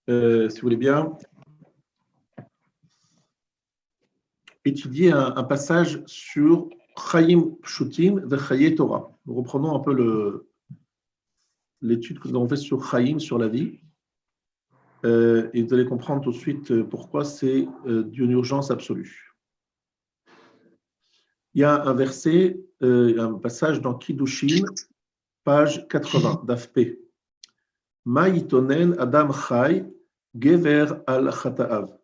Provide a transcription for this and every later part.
si vous voulez bien, étudier un passage sur Chaim Pshutim de Chaye Torah. Nous reprenons un peu l'étude que nous avons faite sur Chaim, sur la vie. Et vous allez comprendre tout de suite pourquoi c'est d'une urgence absolue. Il y a un verset, un passage dans Kiddushin, page 80, d'Afp. Ma yitonen Adam Chai, Gever al Chata'av.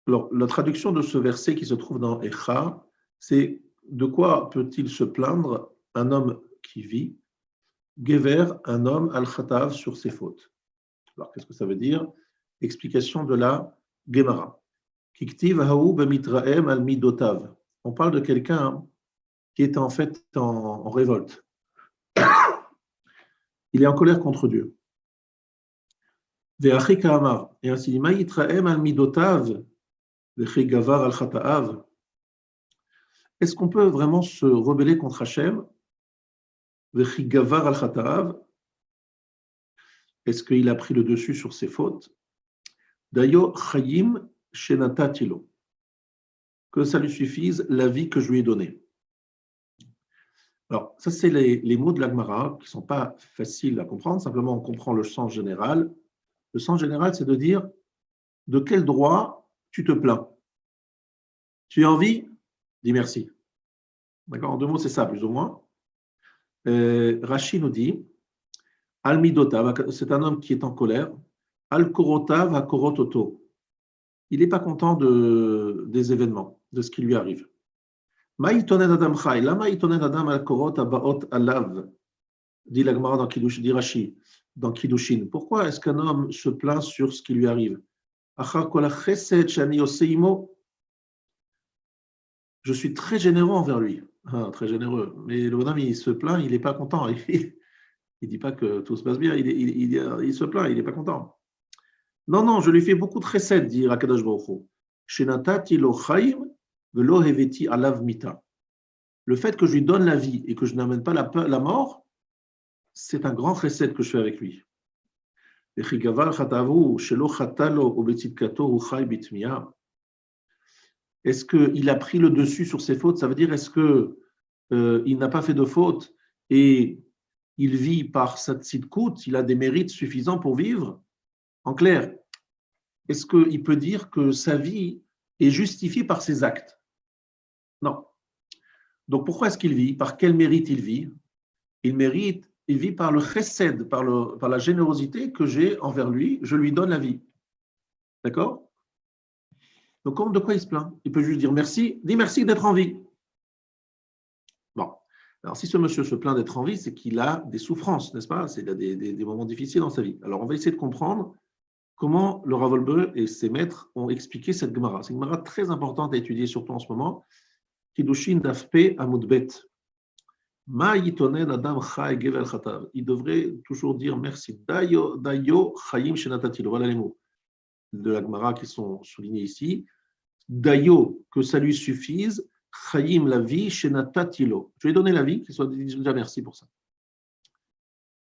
Alors, la traduction de ce verset qui se trouve dans Echa, c'est de quoi peut-il se plaindre un homme qui vit, Gever, un homme al Chata'av sur ses fautes. Alors, qu'est-ce que ça veut dire? Explication de la Gemara. Kiktiv haou bemitraem al midotav. On parle de quelqu'un qui est en fait en révolte. Il est en colère contre Dieu. Ve'achi ka'amar. Et ainsi dit, ma'itraem al midotav, ve'chi gavar al chata'av. Est-ce qu'on peut vraiment se rebeller contre Hachem? Ve'chi gavar al chata'av. Est-ce qu'il a pris le dessus sur ses fautes? Dayo chayim shenatatilo. Que ça lui suffise la vie que je lui ai donnée. Alors, ça, c'est les mots de l'Agmara qui ne sont pas faciles à comprendre. Simplement, on comprend le sens général. Le sens général, c'est de dire de quel droit tu te plains. Tu as envie? Dis merci. D'accord? En deux mots, c'est ça, plus ou moins. Rashi nous dit Al midotav, c'est un homme qui est en colère. Al korotav ha korototo. Il n'est pas content des événements, de ce qui lui arrive. Ma'itonen adam chai, lama itonen adam al korot abaot alav, dit l'Agmara dans Kiddush, dit Rashi, dans Kiddushin. Pourquoi est-ce qu'un homme se plaint sur ce qui lui arrive? Achar kol hachesed shani oseh imo. Je suis très généreux envers lui. Ah, très généreux. Mais le bonhomme, il se plaint, il n'est pas content. Il ne dit pas que tout se passe bien, il se plaint, il n'est pas content. Non, non, je lui fais beaucoup de chesed, dit Akadosh Baruch Hu. Shenatati lo chaim velo heveti alav mita. Le fait que je lui donne la vie et que je n'amène pas la mort, c'est un grand chesed que je fais avec lui. Est-ce qu'il a pris le dessus sur ses fautes? Ça veut dire, est-ce qu'il n'a pas fait de faute et il vit par sa tzidkout, il a des mérites suffisants pour vivre? En clair, est-ce qu'il peut dire que sa vie est justifiée par ses actes? Non. Donc pourquoi est-ce qu'il vit? Par quel mérite il vit? Il vit par le chesed, par la générosité que j'ai envers lui, je lui donne la vie. D'accord? Donc, de quoi il se plaint? Il peut juste dire merci, dis merci d'être en vie. Bon. Alors, si ce monsieur se plaint d'être en vie, c'est qu'il a des souffrances, n'est-ce pas? Il a des moments difficiles dans sa vie. Alors, on va essayer de comprendre comment le Rav Wolbe et ses maîtres ont expliqué cette Gemara. C'est une Gemara très importante à étudier, surtout en ce moment. Kiddushin Dafpe Amudbet. Ma yitonen adam chai gevel chatav. Il devrait toujours dire merci. Dayo chayim shenatatilu. Voilà les mots de la Gemara qui sont soulignés ici. Dayo, que ça lui suffise. Chayim, la vie, shenatatilo. Je lui ai donné la vie, qu'il soit déjà merci pour ça.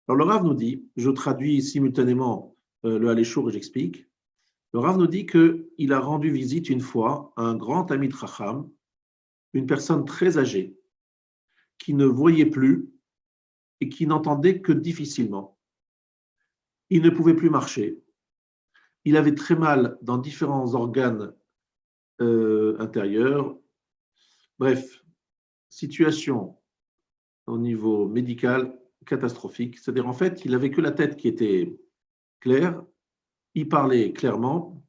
Alors le Rav nous dit, je traduis simultanément le Haléchour et j'explique. Le Rav nous dit qu'il a rendu visite une fois à un grand ami de Chacham, une personne très âgée, qui ne voyait plus et qui n'entendait que difficilement. Il ne pouvait plus marcher. Il avait très mal dans différents organes intérieurs. Bref, situation au niveau médical catastrophique. C'est-à-dire, en fait, il n'avait que la tête qui était claire, il parlait clairement,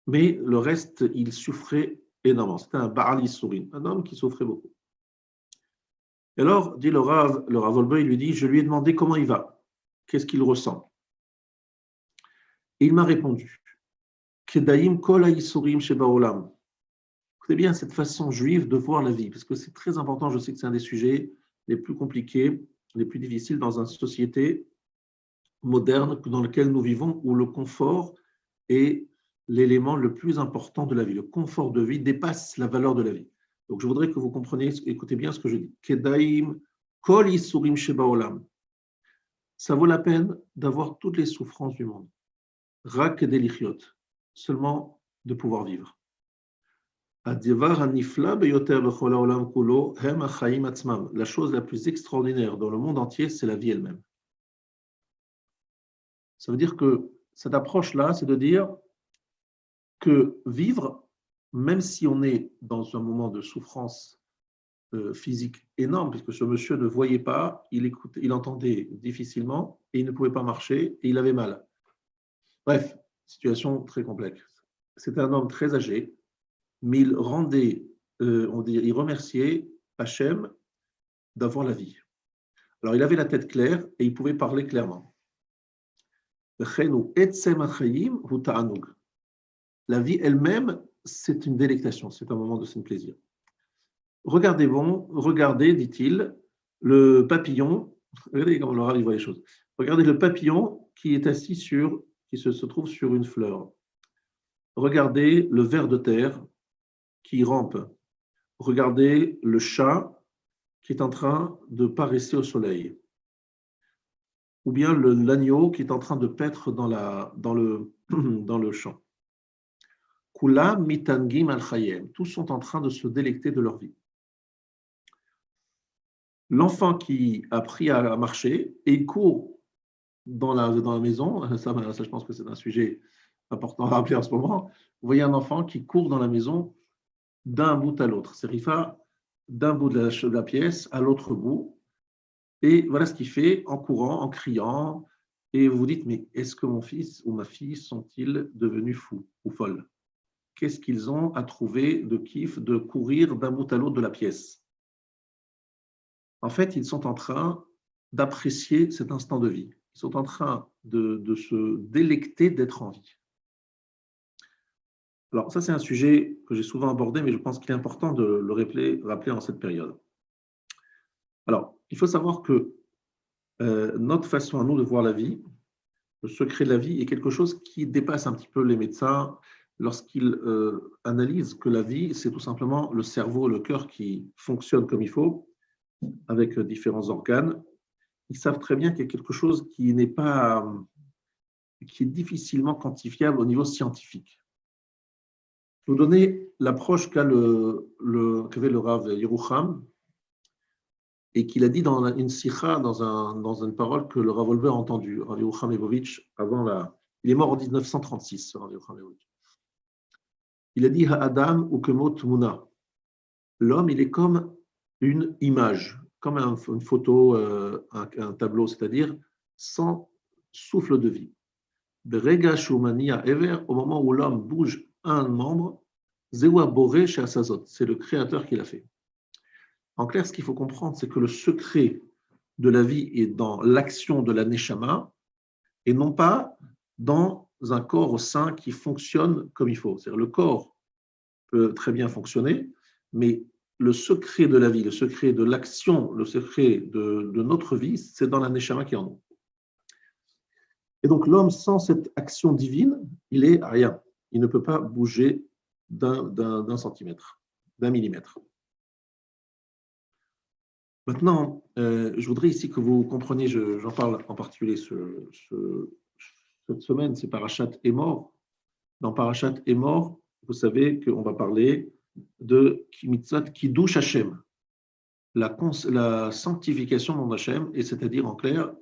mais le reste, il souffrait énormément. C'était un Baal Yissourin, un homme qui souffrait beaucoup. Et alors, dit le Rav Wolbe, il lui dit, je lui ai demandé comment il va, qu'est-ce qu'il ressent. Et il m'a répondu, Kedaim kol ha'yisurim shebaolam. Écoutez bien cette façon juive de voir la vie, parce que c'est très important, je sais que c'est un des sujets les plus compliqués, les plus difficiles dans une société moderne dans laquelle nous vivons, où le confort est l'élément le plus important de la vie. Le confort de vie dépasse la valeur de la vie. Donc je voudrais que vous compreniez, écoutez bien ce que je dis. Kedaim kol yisurim shebaolam. ça vaut la peine d'avoir toutes les souffrances du monde. Rak delichiot, seulement de pouvoir vivre. La chose la plus extraordinaire dans le monde entier, c'est la vie elle-même. Ça veut dire que cette approche-là, c'est de dire que vivre, même si on est dans un moment de souffrance physique énorme, puisque ce monsieur ne voyait pas, il entendait difficilement et il ne pouvait pas marcher et il avait mal. Bref, situation très complexe. C'était un homme très âgé, mais il rendait, il remerciait Hachem d'avoir la vie. Alors il avait la tête claire et il pouvait parler clairement. La vie elle-même, c'est une délectation, c'est un moment de plaisir. Regardez, dit-il, le papillon, regardez comment le Rav voit les choses. Regardez le papillon qui est assis qui se trouve sur une fleur. Regardez le ver de terre qui rampe. Regardez le chat qui est en train de paresser au soleil. Ou bien l'agneau qui est en train de paître dans le champ. Kula mitangim al chayem. Tous sont en train de se délecter de leur vie. L'enfant qui a appris à marcher et il court dans la maison, ça je pense que c'est un sujet important à rappeler en ce moment. Vous voyez un enfant qui court dans la maison d'un bout à l'autre. C'est Rifa, d'un bout de la pièce à l'autre bout. Et voilà ce qu'il fait en courant, en criant. Et vous vous dites, mais est-ce que mon fils ou ma fille sont-ils devenus fous ou folles? Qu'est-ce qu'ils ont à trouver de kiff de courir d'un bout à l'autre de la pièce? En fait, ils sont en train d'apprécier cet instant de vie. Ils sont en train de se délecter d'être en vie. Alors, ça, c'est un sujet que j'ai souvent abordé, mais je pense qu'il est important de le rappeler en cette période. Alors, il faut savoir que notre façon à nous de voir la vie, le secret de la vie, est quelque chose qui dépasse un petit peu les médecins lorsqu'ils analysent que la vie, c'est tout simplement le cerveau, le cœur qui fonctionne comme il faut, avec différents organes. Ils savent très bien qu'il y a quelque chose qui est difficilement quantifiable au niveau scientifique. Je vais vous donner l'approche qu'avait le Rav Yerucham et qu'il a dit dans une sikha, dans une parole que le Rav Wolber a entendue, Rav Yerucham Leibovitch, il est mort en 1936, Rav Yerucham Leibovitch. Il a dit Ha'adam ou kemot muna. L'homme, il est comme une image, comme une photo, un tableau, c'est-à-dire sans souffle de vie. Au moment où l'homme bouge un membre, c'est le créateur qui l'a fait. En clair, ce qu'il faut comprendre, c'est que le secret de la vie est dans l'action de la neshama et non pas dans un corps au sein qui fonctionne comme il faut. C'est-à-dire le corps peut très bien fonctionner, mais le secret de la vie, le secret de l'action, le secret de notre vie, c'est dans la neshama qui est en nous. Et donc l'homme, sans cette action divine, il est rien. Il ne peut pas bouger d'un centimètre, d'un millimètre. Maintenant, je voudrais ici que vous compreniez, j'en parle en particulier cette semaine, c'est Parashat Emor. Dans Parashat Emor, vous savez qu'on va parler de mitzvot Kiddush Hashem, la sanctification de Hashem, et c'est-à-dire en clair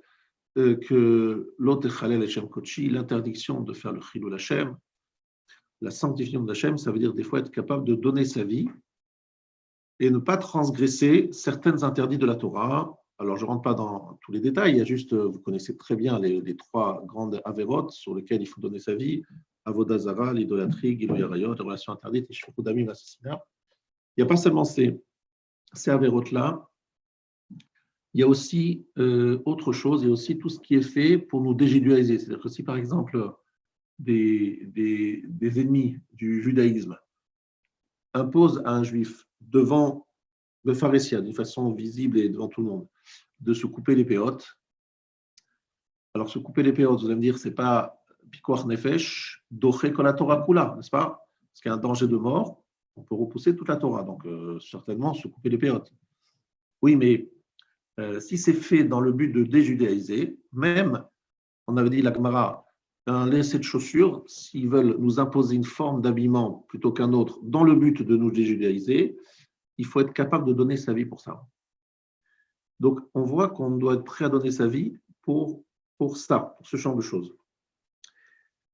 que l'Otechalel Hashem Kochi, l'interdiction de faire le Chilul Hashem, la sanctification d'Hachem, ça veut dire des fois être capable de donner sa vie et ne pas transgresser certains interdits de la Torah. Alors, je ne rentre pas dans tous les détails, il y a juste, vous connaissez très bien les trois grandes avérotes sur lesquelles il faut donner sa vie, Avodah Zara, l'idolâtrie, Gilui Arayot, les relations interdites, et Shfichut Damim, l'assassinat. Il n'y a pas seulement ces avérotes-là, il y a aussi autre chose, il y a aussi tout ce qui est fait pour nous déjudaïser. C'est-à-dire que si, par exemple, des ennemis du judaïsme imposent à un juif devant le pharisien, d'une façon visible et devant tout le monde, de se couper les péotes. Alors, se couper les péotes, vous allez me dire, c'est pas pikoach nefesh, doché kol Torah kula, n'est-ce pas? Parce qu'il y a un danger de mort, on peut repousser toute la Torah. Donc, certainement, se couper les péotes. Oui, mais Si c'est fait dans le but de déjudéiser, même, on avait dit la Gemara, un lacet de chaussures, s'ils veulent nous imposer une forme d'habillement plutôt qu'un autre dans le but de nous déjudéiser, il faut être capable de donner sa vie pour ça. Donc, on voit qu'on doit être prêt à donner sa vie pour ça, pour ce genre de choses.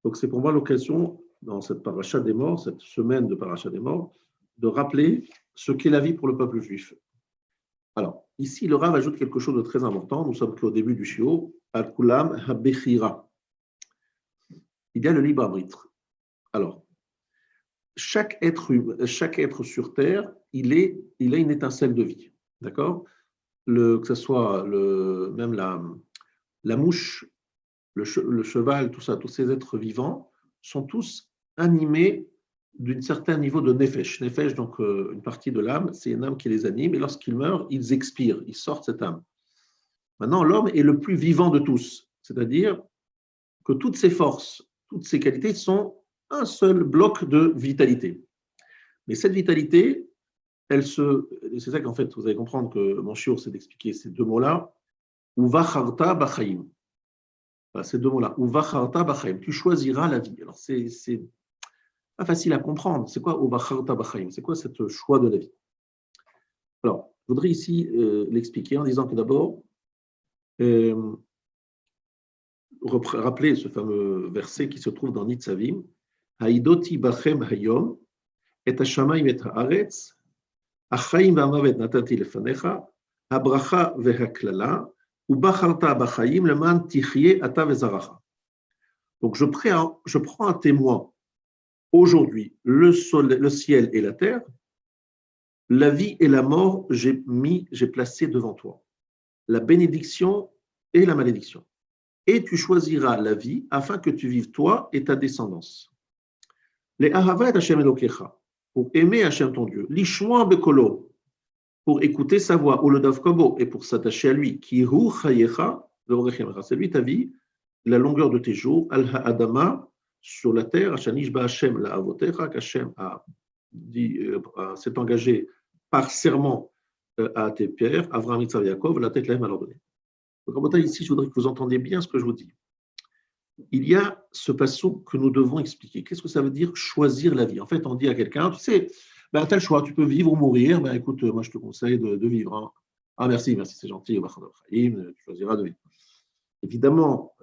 Donc, c'est pour moi l'occasion, dans cette paracha des morts, cette semaine de paracha des morts, de rappeler ce qu'est la vie pour le peuple juif. Alors, ici, le Rav ajoute quelque chose de très important. Nous sommes qu'au début du shiur, Al-Kulam ha-Bechira. Il y a le libre arbitre. Alors, chaque être sur Terre, il a une étincelle de vie. D'accord? Que ce soit même la mouche, le cheval, tout ça, tous ces êtres vivants sont tous animés d'un certain niveau de nefesh. Nefesh, donc une partie de l'âme, c'est une âme qui les anime, et lorsqu'ils meurent, ils expirent, ils sortent cette âme. Maintenant, l'homme est le plus vivant de tous, c'est-à-dire que toutes ses forces, toutes ses qualités sont un seul bloc de vitalité. Mais cette vitalité, c'est ça qu'en fait, vous allez comprendre que mon shiur, c'est d'expliquer ces deux mots-là, Uvacharta b'chaim. Ces deux mots-là, Uvacharta b'chaim, tu choisiras la vie. Alors, c'est pas facile à comprendre. C'est quoi Uvacharta b'chaim? C'est quoi ce choix de la vie? Alors, je voudrais ici l'expliquer en disant que d'abord, rappeler ce fameux verset qui se trouve dans Nitzavim, Haïdoti bachem hayom, et hashamayim et haaretz, achaim v'amavet natati lefanecha, habracha vehaklala, ubacharta b'chaim leman tichye ata vezaracha. Donc, je prends un témoin aujourd'hui, le ciel et la terre, la vie et la mort, j'ai placé devant toi. La bénédiction et la malédiction. Et tu choisiras la vie afin que tu vives toi et ta descendance. Les ahava et Hashem Elokecha, pour aimer Hashem ton Dieu. L'ishmoa bekolo, pour écouter sa voix. Ou le davkobo, et pour s'attacher à lui. Ki hu chayecha, c'est lui ta vie, la longueur de tes jours. Al ha'adama, sur la terre. Hashanish ba Hashem la avotecha, qu'Hashem s'est engagé par serment à tes pères, Avraham, Yitzhak, Yaakov, la tête l'aime à leur donner. Donc, ici, je voudrais que vous entendiez bien ce que je vous dis. Il y a ce passouk que nous devons expliquer. Qu'est-ce que ça veut dire choisir la vie? En fait, on dit à quelqu'un, tu sais, tu as le choix, tu peux vivre ou mourir. Écoute, moi, je te conseille de vivre. Hein. Ah, merci, c'est gentil. Tu choisiras de vivre. Évidemment,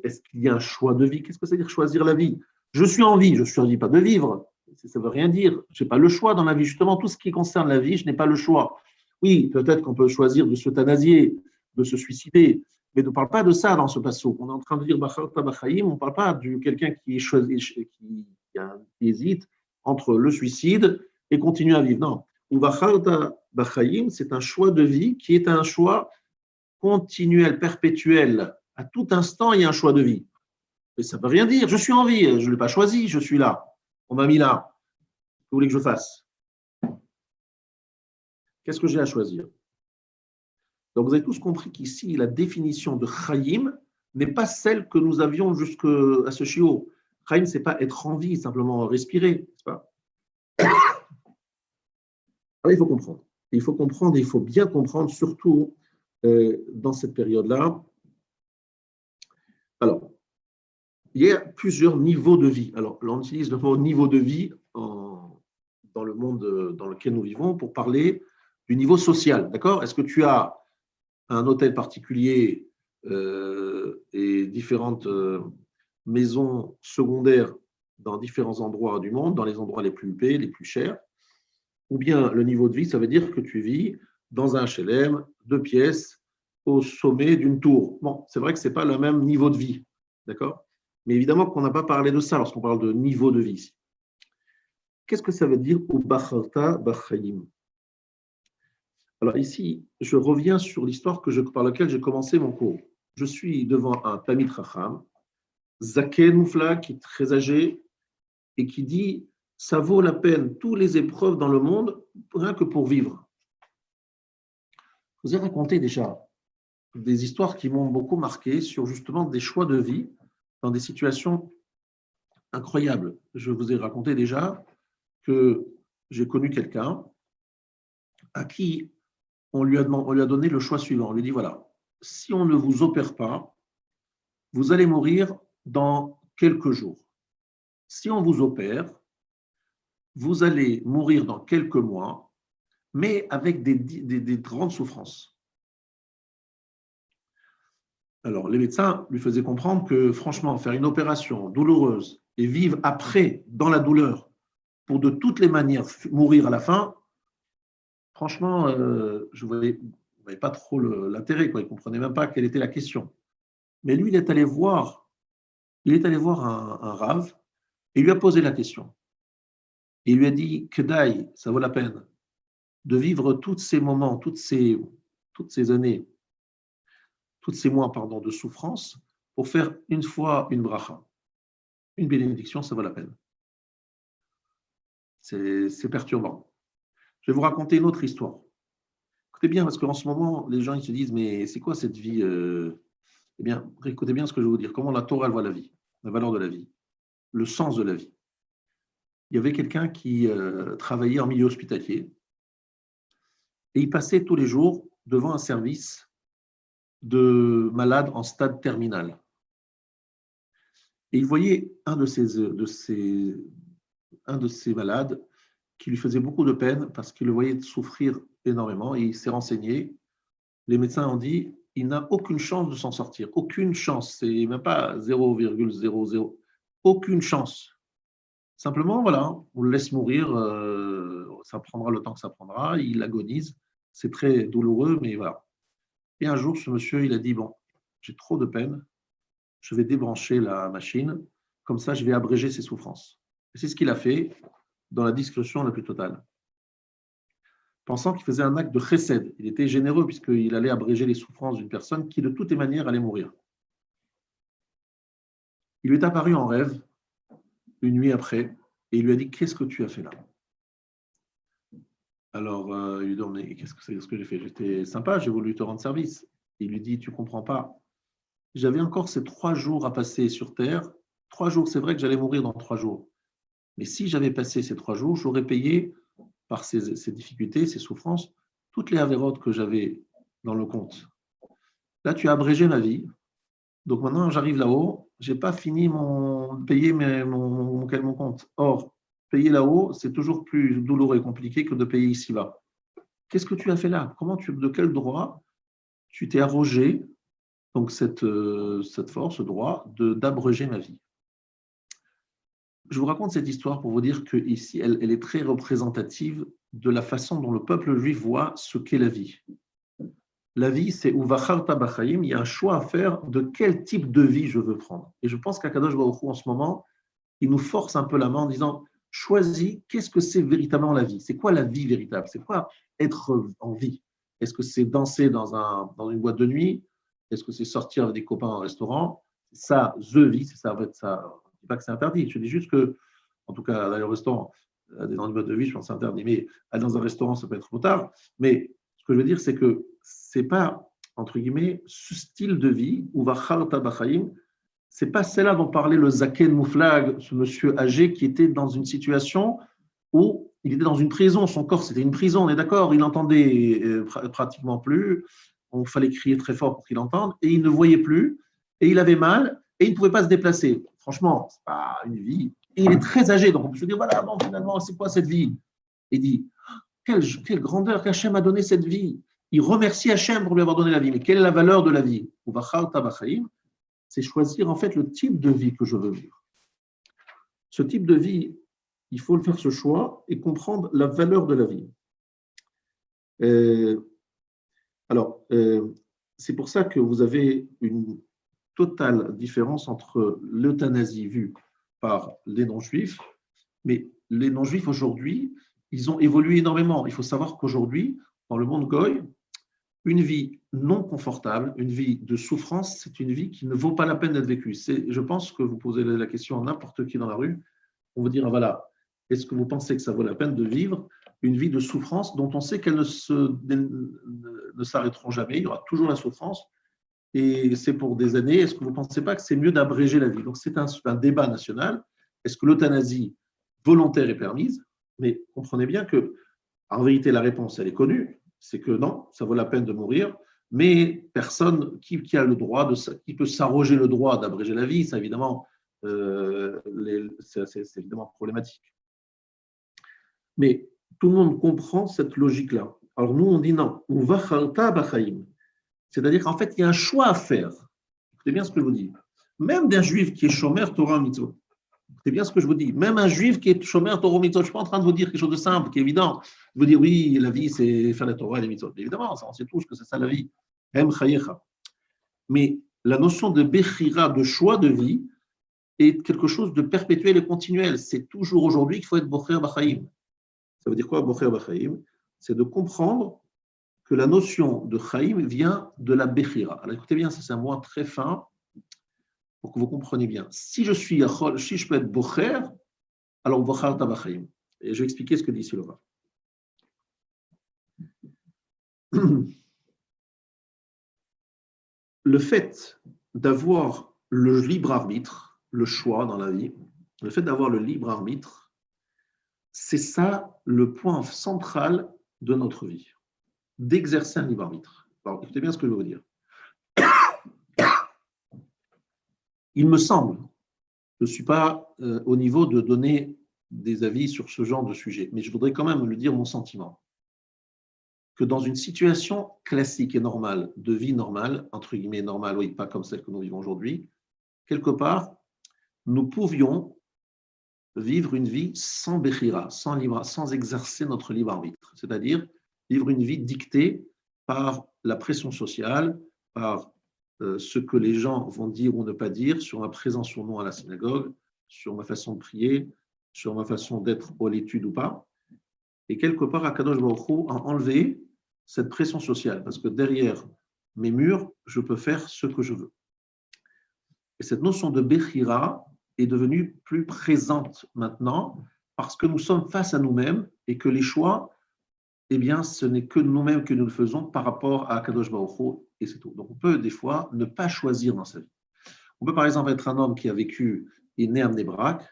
est-ce qu'il y a un choix de vie? Qu'est-ce que ça veut dire choisir la vie? Je suis en vie, je ne choisis pas de vivre. Ça ne veut rien dire. Je n'ai pas le choix dans la vie. Justement, tout ce qui concerne la vie, je n'ai pas le choix. Oui, peut-être qu'on peut choisir de s'euthanasier, de se suicider, mais on ne parle pas de ça dans ce passouk. On est en train de dire Bacharta B'chaim, on ne parle pas de quelqu'un qui hésite entre le suicide et continuer à vivre. Non. Bacharta B'chaim, c'est un choix de vie qui est un choix continuel, perpétuel. À tout instant, il y a un choix de vie. Mais ça ne veut rien dire. Je suis en vie, je ne l'ai pas choisi, je suis là. On m'a mis là. Que vous voulez que je fasse? Qu'est-ce que j'ai à choisir? Donc, vous avez tous compris qu'ici, la définition de Chaim n'est pas celle que nous avions jusqu'à ce shiur. Chaim, ce n'est pas être en vie, simplement respirer. N'est-ce pas? Alors, il faut comprendre. Il faut comprendre et il faut bien comprendre, surtout dans cette période-là. Alors, il y a plusieurs niveaux de vie. Alors, là, on utilise le mot niveau de vie dans le monde dans lequel nous vivons pour parler du niveau social. D'accord? Est-ce que tu as un hôtel particulier et différentes maisons secondaires dans différents endroits du monde, dans les endroits les plus huppés, les plus chers, ou bien le niveau de vie, ça veut dire que tu vis dans un HLM, 2 pièces, au sommet d'une tour. Bon, c'est vrai que ce n'est pas le même niveau de vie, d'accord? Mais évidemment qu'on n'a pas parlé de ça lorsqu'on parle de niveau de vie ici. Qu'est-ce que ça veut dire « Ubacharta b'chaim » ? Alors ici, je reviens sur l'histoire par laquelle j'ai commencé mon cours. Je suis devant un Tamid Chacham, Zaken Moufla, qui est très âgé, et qui dit « ça vaut la peine, toutes les épreuves dans le monde, rien que pour vivre ». Je vous ai raconté déjà des histoires qui m'ont beaucoup marqué sur justement des choix de vie dans des situations incroyables. Je vous ai raconté déjà que j'ai connu quelqu'un à qui on lui a donné le choix suivant. On lui dit, voilà, si on ne vous opère pas, vous allez mourir dans quelques jours. Si on vous opère, vous allez mourir dans quelques mois, mais avec des grandes souffrances. Alors, les médecins lui faisaient comprendre que, franchement, faire une opération douloureuse et vivre après, dans la douleur, pour de toutes les manières mourir à la fin, franchement, je ne voyais pas trop l'intérêt, quoi. Il ne comprenait même pas quelle était la question. Mais lui, il est allé voir un rave et il lui a posé la question. Et il lui a dit, Kedaï, ça vaut la peine de vivre tous ces moments, toutes ces années, tous ces mois, pardon, de souffrance pour faire une fois une bracha. Une bénédiction, ça vaut la peine. C'est perturbant. Je vais vous raconter une autre histoire. Écoutez bien, parce qu'en ce moment, les gens ils se disent, mais c'est quoi cette vie Eh bien, écoutez bien ce que je vais vous dire. Comment la Torah elle voit la vie, la valeur de la vie, le sens de la vie. Il y avait quelqu'un qui travaillait en milieu hospitalier et il passait tous les jours devant un service de malades en stade terminal. Et il voyait un de ces malades qui lui faisait beaucoup de peine parce qu'il le voyait souffrir énormément et il s'est renseigné. Les médecins ont dit il n'a aucune chance de s'en sortir. Aucune chance. C'est même pas 0,00. Aucune chance. Simplement, voilà, on le laisse mourir. Ça prendra le temps que ça prendra. Il agonise. C'est très douloureux, mais voilà. Et un jour, ce monsieur, il a dit bon, j'ai trop de peine. Je vais débrancher la machine. Comme ça, je vais abréger ses souffrances. Et c'est ce qu'il a fait dans la discrétion la plus totale. Pensant qu'il faisait un acte de chesed. Il était généreux puisqu'il allait abréger les souffrances d'une personne qui, de toutes les manières, allait mourir. Il lui est apparu en rêve, une nuit après, et il lui a dit « Qu'est-ce que tu as fait là ?» Alors, il lui dit « Mais qu'est-ce que c'est ce que j'ai fait? J'étais sympa, j'ai voulu te rendre service. » Il lui dit « Tu ne comprends pas. J'avais encore ces 3 jours à passer sur Terre. 3 jours, c'est vrai que j'allais mourir dans 3 jours. Mais si j'avais passé ces 3 jours, j'aurais payé par ces difficultés, ces souffrances, toutes les avérotes que j'avais dans le compte. Là, tu as abrégé ma vie. Donc maintenant, j'arrive là-haut, je n'ai pas fini payer mon compte. Or, payer là-haut, c'est toujours plus douloureux et compliqué que de payer ici-bas. Qu'est-ce que tu as fait là? De quel droit tu t'es arrogé donc cette force, ce droit d'abréger ma vie? Je vous raconte cette histoire pour vous dire qu'ici, elle est très représentative de la façon dont le peuple juif voit ce qu'est la vie. La vie, c'est Uvacharta Bachayim, il y a un choix à faire de quel type de vie je veux prendre. Et je pense qu'Akadosh Baruch Hu, en ce moment, il nous force un peu la main en disant choisis, qu'est-ce que c'est véritablement la vie? C'est quoi la vie véritable? C'est quoi être en vie? Est-ce que c'est danser dans une boîte de nuit? Est-ce que c'est sortir avec des copains au restaurant? C'est ça, the vie, c'est ça, en fait, ça. Je ne dis pas que c'est interdit, je dis juste que, en tout cas, aller au restaurant, dans une boîte de nuit, je pense que c'est interdit, mais aller dans un restaurant, ça peut être trop tard. Mais ce que je veux dire, c'est que ce n'est pas, entre guillemets, ce style de vie, ou Vacharta Bachayim, ce n'est pas celle-là dont parlait le Zaken Mouflag, ce monsieur âgé qui était dans une situation où il était dans une prison, son corps c'était une prison, on est d'accord, il n'entendait pratiquement plus, il fallait crier très fort pour qu'il entende, et il ne voyait plus, et il avait mal, et il ne pouvait pas se déplacer. Franchement, ce n'est pas une vie. Et il est très âgé, donc on peut se dire, voilà, bon, finalement, c'est quoi cette vie? Il dit, quelle grandeur qu'Hachem a donné cette vie. Il remercie Hachem pour lui avoir donné la vie. Mais quelle est la valeur de la vie? C'est choisir en fait le type de vie que je veux vivre. Ce type de vie, il faut faire ce choix et comprendre la valeur de la vie. C'est pour ça que vous avez une totale différence entre l'euthanasie vue par les non-juifs, mais les non-juifs aujourd'hui, ils ont évolué énormément. Il faut savoir qu'aujourd'hui, dans le monde goy, une vie non confortable, une vie de souffrance, c'est une vie qui ne vaut pas la peine d'être vécue. Je pense que vous posez la question à n'importe qui dans la rue, on vous dira, voilà, est-ce que vous pensez que ça vaut la peine de vivre une vie de souffrance dont on sait qu'elles ne s'arrêteront jamais, il y aura toujours la souffrance, et c'est pour des années. Est-ce que vous ne pensez pas que c'est mieux d'abréger la vie? Donc c'est un débat national. Est-ce que l'euthanasie volontaire est permise? Mais comprenez bien que, en vérité, la réponse, elle est connue. c'est que non, ça vaut la peine de mourir, mais personne qui a le droit, qui peut s'arroger le droit d'abréger la vie, ça évidemment, c'est évidemment problématique. Mais tout le monde comprend cette logique-là. Alors nous, on dit non, c'est-à-dire qu'en fait, il y a un choix à faire. C'est bien ce que je vous dis. Même d'un juif qui est shomer Torah mitzvot. C'est bien ce que je vous dis. Même un juif qui est shomer Torah mitzvot, je ne suis pas en train de vous dire quelque chose de simple, qui est évident. Je vous dire, oui, la vie, c'est faire la Torah et les mitzvot. Évidemment, on sait tous que c'est ça la vie. Mais la notion de bechira, de choix de vie, est quelque chose de perpétuel et continuel. C'est toujours aujourd'hui qu'il faut être bocher b'chaim. Ça veut dire quoi, bocher b'chaim? C'est de comprendre que la notion de chaim vient de la bechira. Alors écoutez bien, ça c'est un mot très fin pour que vous compreniez bien. Si je peux être bocher, alors bocher tabachaim. Et je vais expliquer ce que dit ici le Rav. Le fait d'avoir le libre arbitre, le choix dans la vie, le fait d'avoir le libre arbitre, c'est ça le point central de notre vie, d'exercer un libre arbitre. Alors écoutez bien ce que je veux vous dire. Il me semble, je ne suis pas au niveau de donner des avis sur ce genre de sujet, mais je voudrais quand même le dire mon sentiment, que dans une situation classique et normale, de vie normale, entre guillemets normale, oui, pas comme celle que nous vivons aujourd'hui, quelque part, nous pouvions vivre une vie sans bechira, sans exercer notre libre arbitre, c'est-à-dire vivre une vie dictée par la pression sociale, par ce que les gens vont dire ou ne pas dire sur ma présence ou non à la synagogue, sur ma façon de prier, sur ma façon d'être à l'étude ou pas. Et quelque part, Akadosh Baruch Hu a enlevé cette pression sociale, parce que derrière mes murs, je peux faire ce que je veux. Et cette notion de bechira est devenue plus présente maintenant, parce que nous sommes face à nous-mêmes et que les choix, eh bien, ce n'est que nous-mêmes que nous le faisons par rapport à Akadosh Baruch Hu, et c'est tout. Donc, on peut des fois ne pas choisir dans sa vie. On peut par exemple être un homme qui a vécu, il est né à Mnebrak,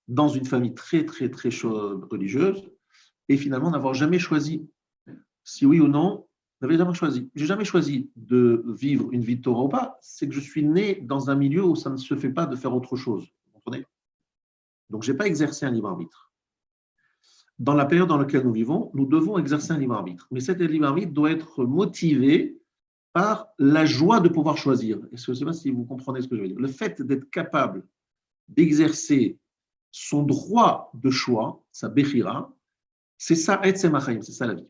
dans une famille très, très, très religieuse, et finalement n'avoir jamais choisi, si oui ou non, n'avez jamais choisi. J'ai jamais choisi de vivre une vie de Torah ou pas, c'est que je suis né dans un milieu où ça ne se fait pas de faire autre chose. Vous comprenez? Donc, je n'ai pas exercé un libre arbitre. Dans la période dans laquelle nous vivons, nous devons exercer un libre arbitre. Mais cet libre arbitre doit être motivé par la joie de pouvoir choisir. Et je ne sais pas si vous comprenez ce que je veux dire. Le fait d'être capable d'exercer son droit de choix, sa bechira, c'est ça, etzem hachaim, c'est ça la vie.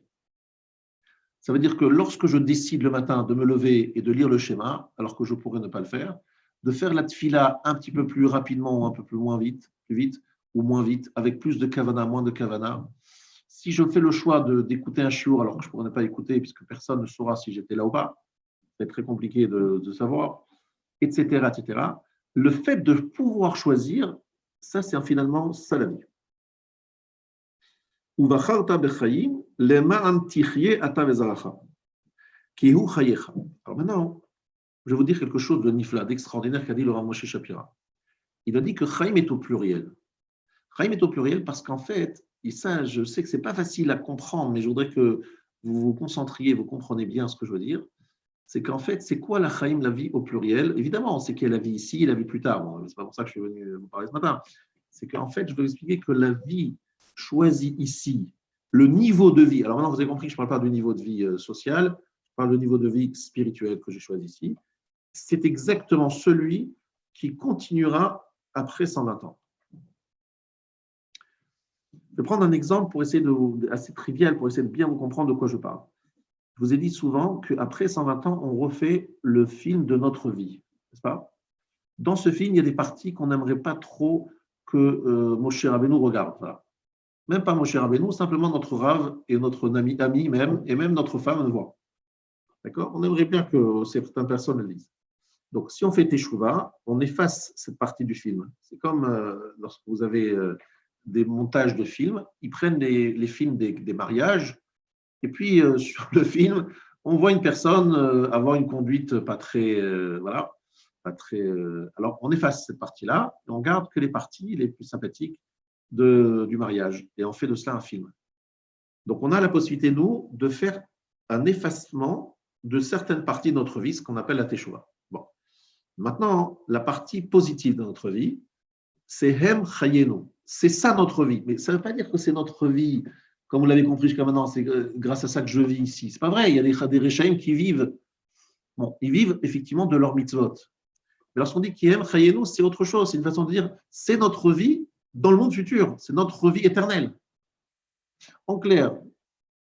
Ça veut dire que lorsque je décide le matin de me lever et de lire le schéma, alors que je pourrais ne pas le faire, de faire la tfila un petit peu plus rapidement ou un peu plus vite ou moins vite, avec plus de kavana, moins de kavana. Si je fais le choix d'écouter un shiur alors que je ne pourrais ne pas écouter, puisque personne ne saura si j'étais là ou pas, c'est très compliqué de savoir, etc., etc. Le fait de pouvoir choisir, ça c'est finalement ça la vie. Alors maintenant, je vais vous dire quelque chose de nifla, d'extraordinaire qu'a dit le Rav Moshe Shapira. Il a dit que Chaim est au pluriel. Chaim est au pluriel parce qu'en fait, et ça, je sais que ce n'est pas facile à comprendre, mais je voudrais que vous vous concentriez, vous comprenez bien ce que je veux dire. C'est qu'en fait, c'est quoi la Chaim, la vie au pluriel? Évidemment, on sait qu'il y a la vie ici et la vie plus tard. Bon, ce n'est pas pour ça que je suis venu vous parler ce matin. C'est qu'en fait, je veux expliquer que la vie choisie ici, le niveau de vie, alors maintenant vous avez compris que je ne parle pas du niveau de vie social, je parle du niveau de vie spirituel que j'ai choisi ici, c'est exactement celui qui continuera après 120 ans. Je vais prendre un exemple pour essayer assez trivial, pour essayer de bien vous comprendre de quoi je parle. Je vous ai dit souvent qu'après 120 ans, on refait le film de notre vie, n'est-ce pas? Dans ce film, il y a des parties qu'on n'aimerait pas trop que Moshe Rabbeinu regarde. Voilà. Même pas Moshe Rabbeinu, simplement notre Rav et notre ami même, et même notre femme le voient. D'accord? On aimerait bien que certaines personnes le lisent. Donc, si on fait Teshuvah, on efface cette partie du film. C'est comme lorsque vous avez des montages de films, ils prennent les films des mariages, et puis sur le film, on voit une personne avoir une conduite pas très, voilà, pas très. Alors, on efface cette partie-là, et on garde que les parties les plus sympathiques du mariage, et on fait de cela un film. Donc, on a la possibilité, nous, de faire un effacement de certaines parties de notre vie, ce qu'on appelle la teshuva. Bon. Maintenant, la partie positive de notre vie, c'est Hem Chayenu. C'est ça notre vie. Mais ça ne veut pas dire que c'est notre vie, comme vous l'avez compris jusqu'à maintenant, c'est grâce à ça que je vis ici. Ce n'est pas vrai. Il y a des Rechaim qui vivent, bon, ils vivent effectivement de leur mitzvot. Mais lorsqu'on dit Hem Chayenu, c'est autre chose. C'est une façon de dire c'est notre vie dans le monde futur. C'est notre vie éternelle. En clair,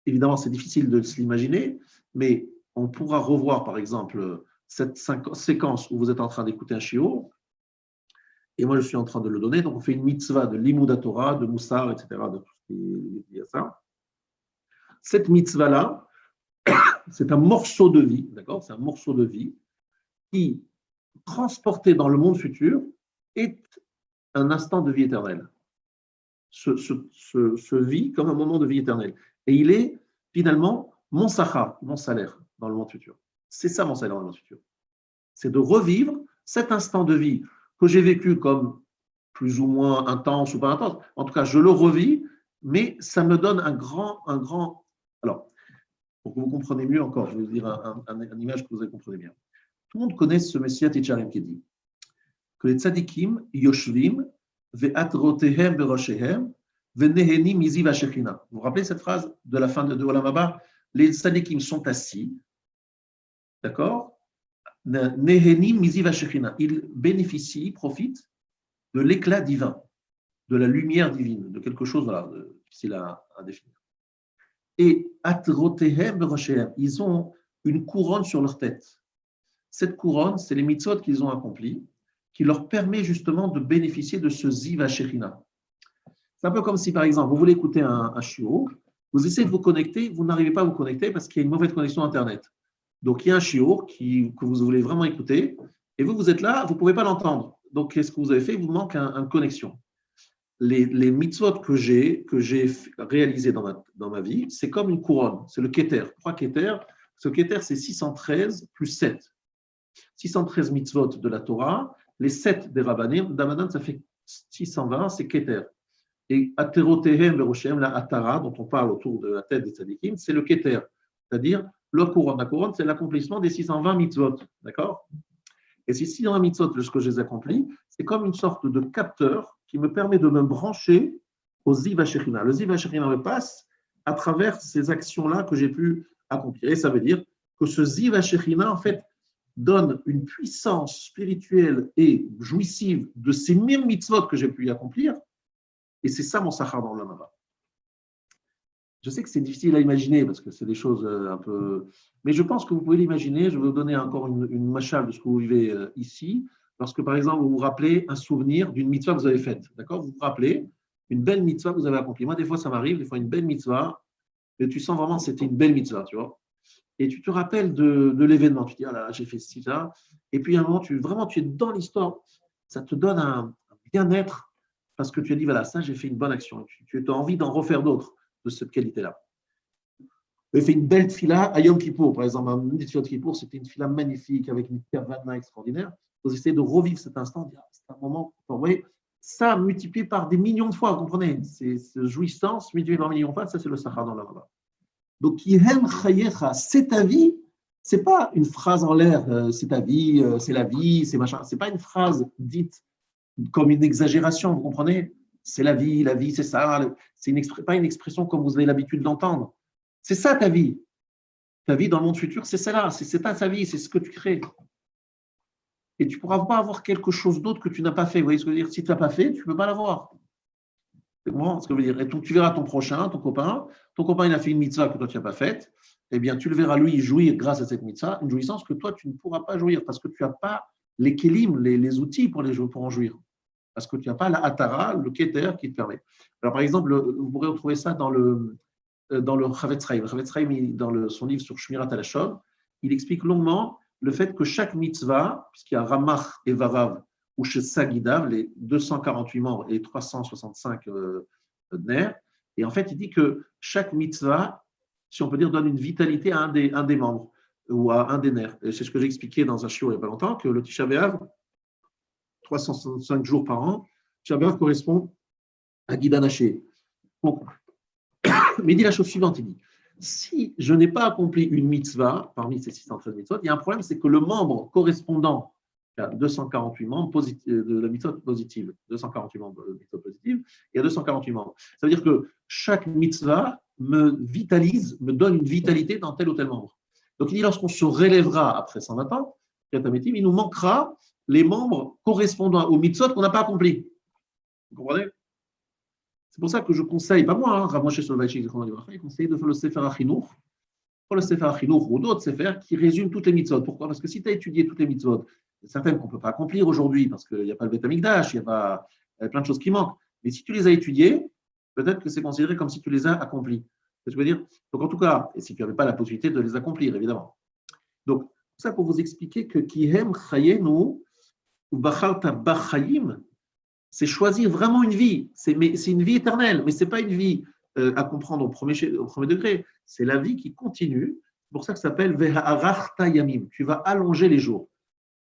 évidemment, c'est difficile de se l'imaginer, mais on pourra revoir, par exemple, cette séquence où vous êtes en train d'écouter un shiur, et moi, je suis en train de le donner. Donc, on fait une mitzvah de Limud Torah, de Moussar, etc., de tout ce qui est lié à ça. Cette mitzvah-là, c'est un morceau de vie, d'accord? C'est un morceau de vie qui, transporté dans le monde futur, est un instant de vie éternelle. Se vit comme un moment de vie éternelle. Et il est finalement mon sachar, mon salaire dans le monde futur. C'est ça mon salaire dans le monde futur. C'est de revivre cet instant de vie que j'ai vécu comme plus ou moins intense ou pas intense. En tout cas, je le revis, mais ça me donne un grand. Alors, pour que vous compreniez mieux encore, je vais vous dire une image que vous comprenez bien. Tout le monde connaît ce Messiah Techarim qui dit que les tzadikim yoshvim ve'atrotehem beroshehem ve'neheni miziv hashechina. Vous vous rappelez cette phrase de la fin de Olam Haba? Les tzadikim sont assis, d'accord? Neheni miziv hashechina. Ils bénéficient, profitent de l'éclat divin, de la lumière divine, de quelque chose voilà, difficile à définir. Et atrotehem beroshehem, ils ont une couronne sur leur tête. Cette couronne, c'est les mitzvot qu'ils ont accomplies, qui leur permet justement de bénéficier de ce ziv hashechina. C'est un peu comme si, par exemple, vous voulez écouter un shiur, vous essayez de vous connecter, vous n'arrivez pas à vous connecter parce qu'il y a une mauvaise connexion Internet. Donc, il y a un shiur que vous voulez vraiment écouter, et vous êtes là, vous ne pouvez pas l'entendre. Donc, qu'est-ce que vous avez fait? Il vous manque une connexion. Les mitzvot que j'ai réalisés dans ma vie, c'est comme une couronne, c'est le keter. Pourquoi keter? Ce keter, c'est 613 plus 7. 613 mitzvot de la Torah, les 7 des Rabbanim, d'Amadan, ça fait 620, c'est keter. Et Aterotehem Beroshem, la Atara, dont on parle autour de la tête des tzadikim, c'est le keter, c'est-à-dire la couronne. La couronne, c'est l'accomplissement des 620 mitzvot. D'accord? Et ces 620 mitzvot, lorsque je les accomplis, c'est comme une sorte de capteur qui me permet de me brancher au Ziv HaShechina. Le Ziv HaShechina me passe à travers ces actions-là que j'ai pu accomplir. Et ça veut dire que ce Ziv HaShechina, en fait, donne une puissance spirituelle et jouissive de ces mêmes mitzvot que j'ai pu y accomplir. Et c'est ça mon sachar dans le Lama. Je sais que c'est difficile à imaginer parce que c'est des choses un peu. Mais je pense que vous pouvez l'imaginer. Je vais vous donner encore une machal de ce que vous vivez ici. Lorsque, par exemple, vous vous rappelez un souvenir d'une mitzvah que vous avez faite. D'accord? Vous vous rappelez une belle mitzvah que vous avez accomplie. Moi, des fois, ça m'arrive, des fois, une belle mitzvah, mais tu sens vraiment que c'était une belle mitzvah, tu vois. Et tu te rappelles de l'événement. Tu te dis, ah là, j'ai fait ci, ça. Et puis, à un moment, tu es dans l'histoire. Ça te donne un bien-être parce que tu as dit, voilà, ça, j'ai fait une bonne action. Tu as envie d'en refaire d'autres de cette qualité-là. J'ai fait une belle tfila à Yom Kippour, par exemple. Une tfila de Kippour, c'était une tfila magnifique avec une kavana extraordinaire. Vous essayez de revivre cet instant, dire, c'est un moment. Vous voyez, ça multiplié par des millions de fois, vous comprenez? C'est jouissance multiplié par millions de fois, ça, c'est le sachar dans le Rava. Donc, Yihem Chayecha, c'est ta vie. C'est pas une phrase en l'air, c'est ta vie, c'est la vie, c'est machin. C'est pas une phrase dite comme une exagération, vous comprenez? C'est la vie, c'est ça. C'est pas une expression comme vous avez l'habitude d'entendre. C'est ça ta vie. Ta vie dans le monde futur, c'est celle-là. C'est pas ta vie, c'est ce que tu crées. Et tu ne pourras pas avoir quelque chose d'autre que tu n'as pas fait. Vous voyez ce que je veux dire? Si tu n'as pas fait, tu ne peux pas l'avoir. C'est bon, ce que je veux dire. Et donc, tu verras ton prochain, ton copain. Ton copain, il a fait une mitzvah que toi, tu n'as pas faite. Eh bien, tu le verras, lui, jouir grâce à cette mitzvah, une jouissance que toi, tu ne pourras pas jouir parce que tu n'as pas les kélim, les outils pour en jouir. Parce que tu n'as pas la hatara, le keter qui te permet. Alors, par exemple, vous pourrez retrouver ça dans le Chavetz Chaim. Chavetz Chaim, dans son livre sur Shmirat HaLashon, il explique longuement le fait que chaque mitzvah, puisqu'il y a Ramach et Vavav, ou chez Sagidav, les 248 membres et 365 nerfs, et en fait, il dit que chaque mitzvah, si on peut dire, donne une vitalité à un des membres ou à un des nerfs. Et c'est ce que j'ai expliqué dans un shiur il n'y a pas longtemps, que le Tisha B'Av, 365 jours par an, Tisha B'Av correspond à Guidan Haché. Donc, Mais il dit la chose suivante, il dit, si je n'ai pas accompli une mitzvah parmi ces 613 mitzvot, il y a un problème, c'est que le membre correspondant à 248 membres de la mitzvot positive, 248 membres de la mitzvot positive, il y a 248 membres. Ça veut dire que chaque mitzvah me vitalise, me donne une vitalité dans tel ou tel membre. Donc il dit, lorsqu'on se relèvera après 120 ans, il nous manquera les membres correspondant aux mitzvot qu'on n'a pas accomplis. Vous comprenez? C'est pour ça que je conseille, pas moi, Rav Moshe Soloveitchik, il conseille de faire le Sefer HaChinuch, le Sefer HaChinuch ou d'autres Sefer qui résument toutes les mitzvot. Pourquoi? Parce que si tu as étudié toutes les mitzvot, il y a certaines qu'on ne peut pas accomplir aujourd'hui parce qu'il n'y a pas le Beth Amikdash, il y a plein de choses qui manquent. Mais si tu les as étudiées, peut-être que c'est considéré comme si tu les as accomplies. C'est ce que je veux dire? Donc en tout cas, et si tu n'avais pas la possibilité de les accomplir, évidemment. Donc, ça pour vous expliquer que Kihem Chayenu ou Bacharta Bachayim, c'est choisir vraiment une vie. C'est une vie éternelle, mais ce n'est pas une vie à comprendre au premier degré. C'est la vie qui continue. C'est pour ça que ça s'appelle Ve'ha'arachta Yamim. Tu vas allonger les jours.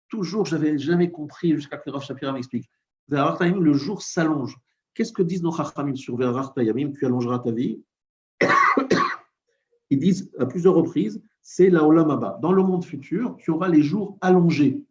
Toujours, je n'avais jamais compris jusqu'à ce que Rav Shapira m'explique. Ve'ha'arachta Yamim, le jour s'allonge. Qu'est-ce que disent nos Chachamim sur Ve'ha'arachta Yamim? Tu allongeras ta vie. Ils disent à plusieurs reprises, c'est la Olam Haba. Dans le monde futur, tu auras les jours allongés.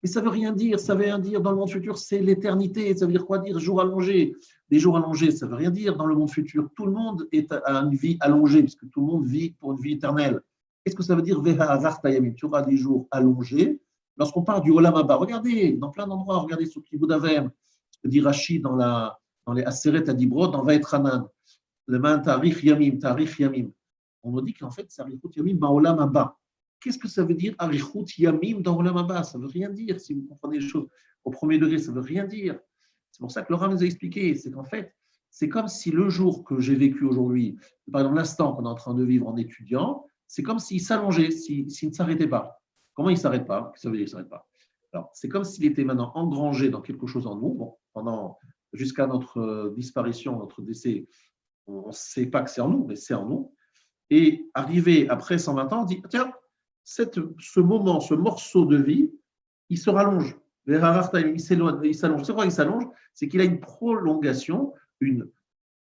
Mais ça ne veut rien dire. Ça veut rien dire. Dans le monde futur, c'est l'éternité. Ça veut dire quoi dire jour allongé? Des jours allongés, ça ne veut rien dire. Dans le monde futur, tout le monde a une vie allongée, puisque tout le monde vit pour une vie éternelle. Qu'est-ce que ça veut dire? Tu auras des jours allongés. Lorsqu'on parle du Olam Haba, regardez, dans plein d'endroits, regardez sur Kibud Avem, ce que dit Rashi dans les Aseret Adibrot, dans Vaetranan, le Man Tarich Yamim. On nous dit qu'en fait, c'est Arichut Yamim dans Olam Haba. Qu'est-ce que ça veut dire Arichut Yamim dans Olam Haba? Ça ne veut rien dire, si vous comprenez les choses au premier degré, ça ne veut rien dire. C'est pour ça que le Rav nous a expliqué, c'est qu'en fait, c'est comme si le jour que j'ai vécu aujourd'hui, par exemple l'instant qu'on est en train de vivre en étudiant, c'est comme s'il s'allongeait, s'il ne s'arrêtait pas. Comment il ne s'arrête pas? Ça veut dire qu'il ne s'arrête pas. Alors, c'est comme s'il était maintenant engrangé dans quelque chose en nous, jusqu'à notre disparition, notre décès, on ne sait pas que c'est en nous, mais c'est en nous. Et arrivé après 120 ans, on dit, tiens, ce moment, ce morceau de vie, il se rallonge. Il s'allonge. C'est quoi il s'allonge? C'est qu'il a une prolongation, une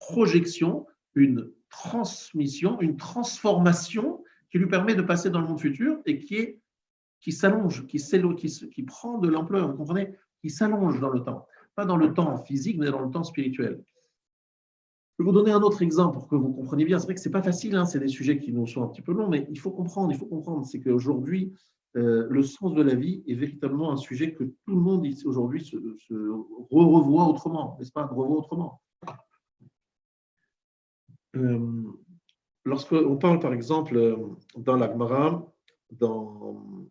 projection, une transmission, une transformation qui lui permet de passer dans le monde futur et qui s'allonge, qui prend de l'ampleur, vous comprenez? Qui s'allonge dans le temps. Pas dans le temps physique, mais dans le temps spirituel. Je vais vous donner un autre exemple pour que vous compreniez bien. C'est vrai que ce n'est pas facile, hein, c'est des sujets qui nous sont un petit peu longs, mais il faut comprendre. C'est qu'aujourd'hui, le sens de la vie est véritablement un sujet que tout le monde aujourd'hui se revoit autrement, n'est-ce pas? Revoit autrement. Lorsqu'on parle, par exemple, dans la Gemara, dans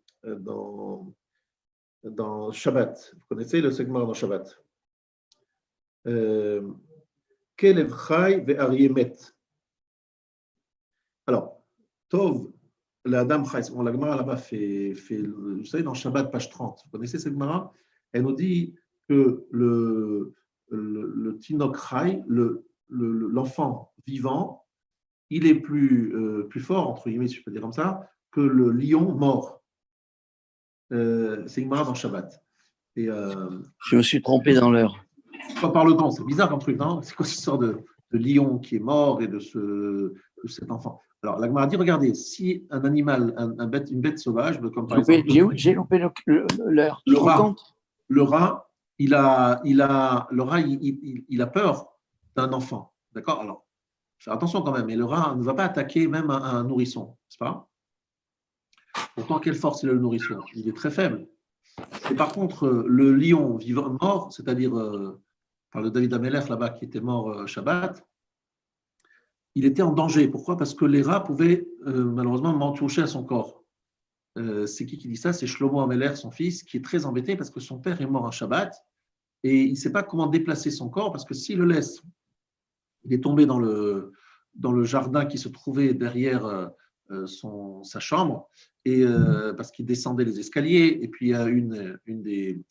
Shabbat, vous connaissez le segment dans Shabbat. Kelev Chai ve'Aryeh Met. Alors, Tov, la dame Chai, la Gemara là-bas vous savez, dans Shabbat, page 30, vous connaissez cette Gemara? Elle nous dit que le Tinok Chai, l'enfant vivant, il est plus fort, entre guillemets, si je peux dire comme ça, que le lion mort. C'est une Gemara dans Shabbat. Et, je me suis trompé dans l'heure. Pas par le temps, c'est bizarre comme truc, non? C'est quoi cette histoire de lion qui est mort et de cet enfant? Alors, la Gemara dit, regardez, si un animal, une bête sauvage, comme par exemple… J'ai loupé l'heure. Le rat, il a peur d'un enfant, d'accord? Alors, faire attention quand même, mais le rat ne va pas attaquer même un nourrisson, n'est-ce pas? Pourtant, quelle force il a le nourrisson? Il est très faible. Et par contre, le lion vivant mort, c'est-à-dire… par le David Amelech là-bas qui était mort Shabbat, il était en danger. Pourquoi? Parce que les rats pouvaient malheureusement toucher à son corps. C'est qui dit ça? C'est Shlomo Amelech, son fils, qui est très embêté parce que son père est mort un Shabbat et il ne sait pas comment déplacer son corps parce que s'il le laisse, il est tombé dans le jardin qui se trouvait derrière sa chambre et parce qu'il descendait les escaliers et puis il y a une des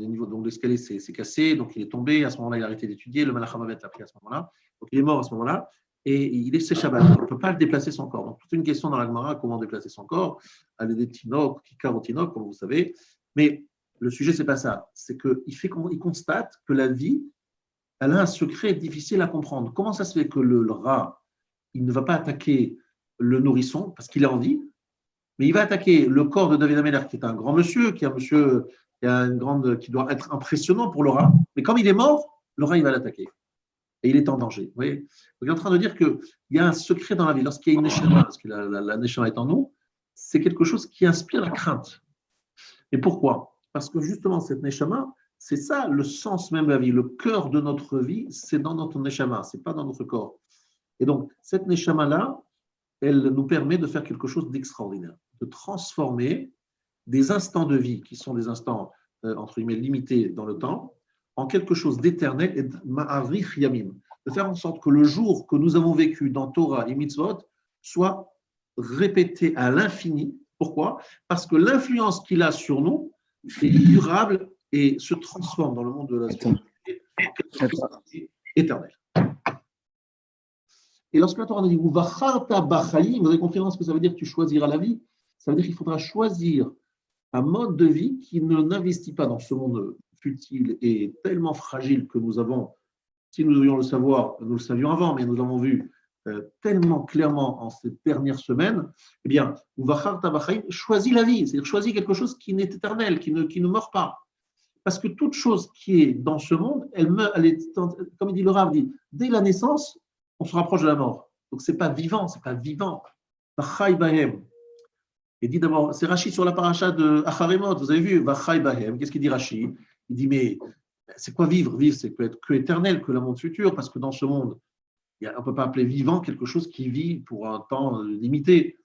niveaux, donc l'escalier s'est cassé, donc il est tombé, à ce moment-là il a arrêté d'étudier, le Malach HaMavet l'a pris à ce moment-là, donc il est mort à ce moment-là, et il est Shabbat, on ne peut pas le déplacer son corps. Donc toute une question dans la Gemara, comment déplacer son corps, aller des tinok, kikar au tinok, comme vous savez, mais le sujet c'est pas ça, c'est qu'il constate que la vie, elle a un secret difficile à comprendre. Comment ça se fait que le rat, il ne va pas attaquer le nourrisson parce qu'il est en vie, mais il va attaquer le corps de David Ameller, qui est un grand monsieur, qui qui doit être impressionnant pour le rat. Mais comme il est mort, le rat, il va l'attaquer. Et il est en danger. Vous voyez? Donc, il est en train de dire qu'il y a un secret dans la vie. Lorsqu'il y a une neshama, parce que la neshama est en nous, c'est quelque chose qui inspire la crainte. Et pourquoi? Parce que justement, cette neshama, c'est ça le sens même de la vie. Le cœur de notre vie, c'est dans notre neshama, ce n'est pas dans notre corps. Et donc, cette neshama-là, elle nous permet de faire quelque chose d'extraordinaire, de transformer des instants de vie qui sont des instants, entre guillemets, limités dans le temps, en quelque chose d'éternel et de ma'arich yamim. De faire en sorte que le jour que nous avons vécu dans Torah et Mitzvot soit répété à l'infini. Pourquoi? Parce que l'influence qu'il a sur nous est durable et se transforme dans le monde de la spiritualité en quelque chose éternel. Et lorsque la Torah nous dit vous avez compris ce que ça veut dire, tu choisiras la vie, ça veut dire qu'il faudra choisir un mode de vie qui ne n'investit pas dans ce monde futile et tellement fragile que nous avons. Si nous devions le savoir, nous le savions avant, mais nous l'avons vu tellement clairement en ces dernières semaines. Eh bien, choisis la vie, c'est-à-dire choisis quelque chose qui n'est éternel, qui ne meurt pas. Parce que toute chose qui est dans ce monde, elle est, comme il dit le Rav, dit, dès la naissance, on se rapproche de la mort. Donc, ce n'est pas vivant, c'est pas vivant. Il dit d'abord, c'est Rashi sur la paracha de Acharemot, vous avez vu, qu'est-ce qu'il dit Rashi? Il dit, mais c'est quoi vivre? Vivre, c'est peut être que éternel, que le monde futur, parce que dans ce monde, on ne peut pas appeler vivant quelque chose qui vit pour un temps limité.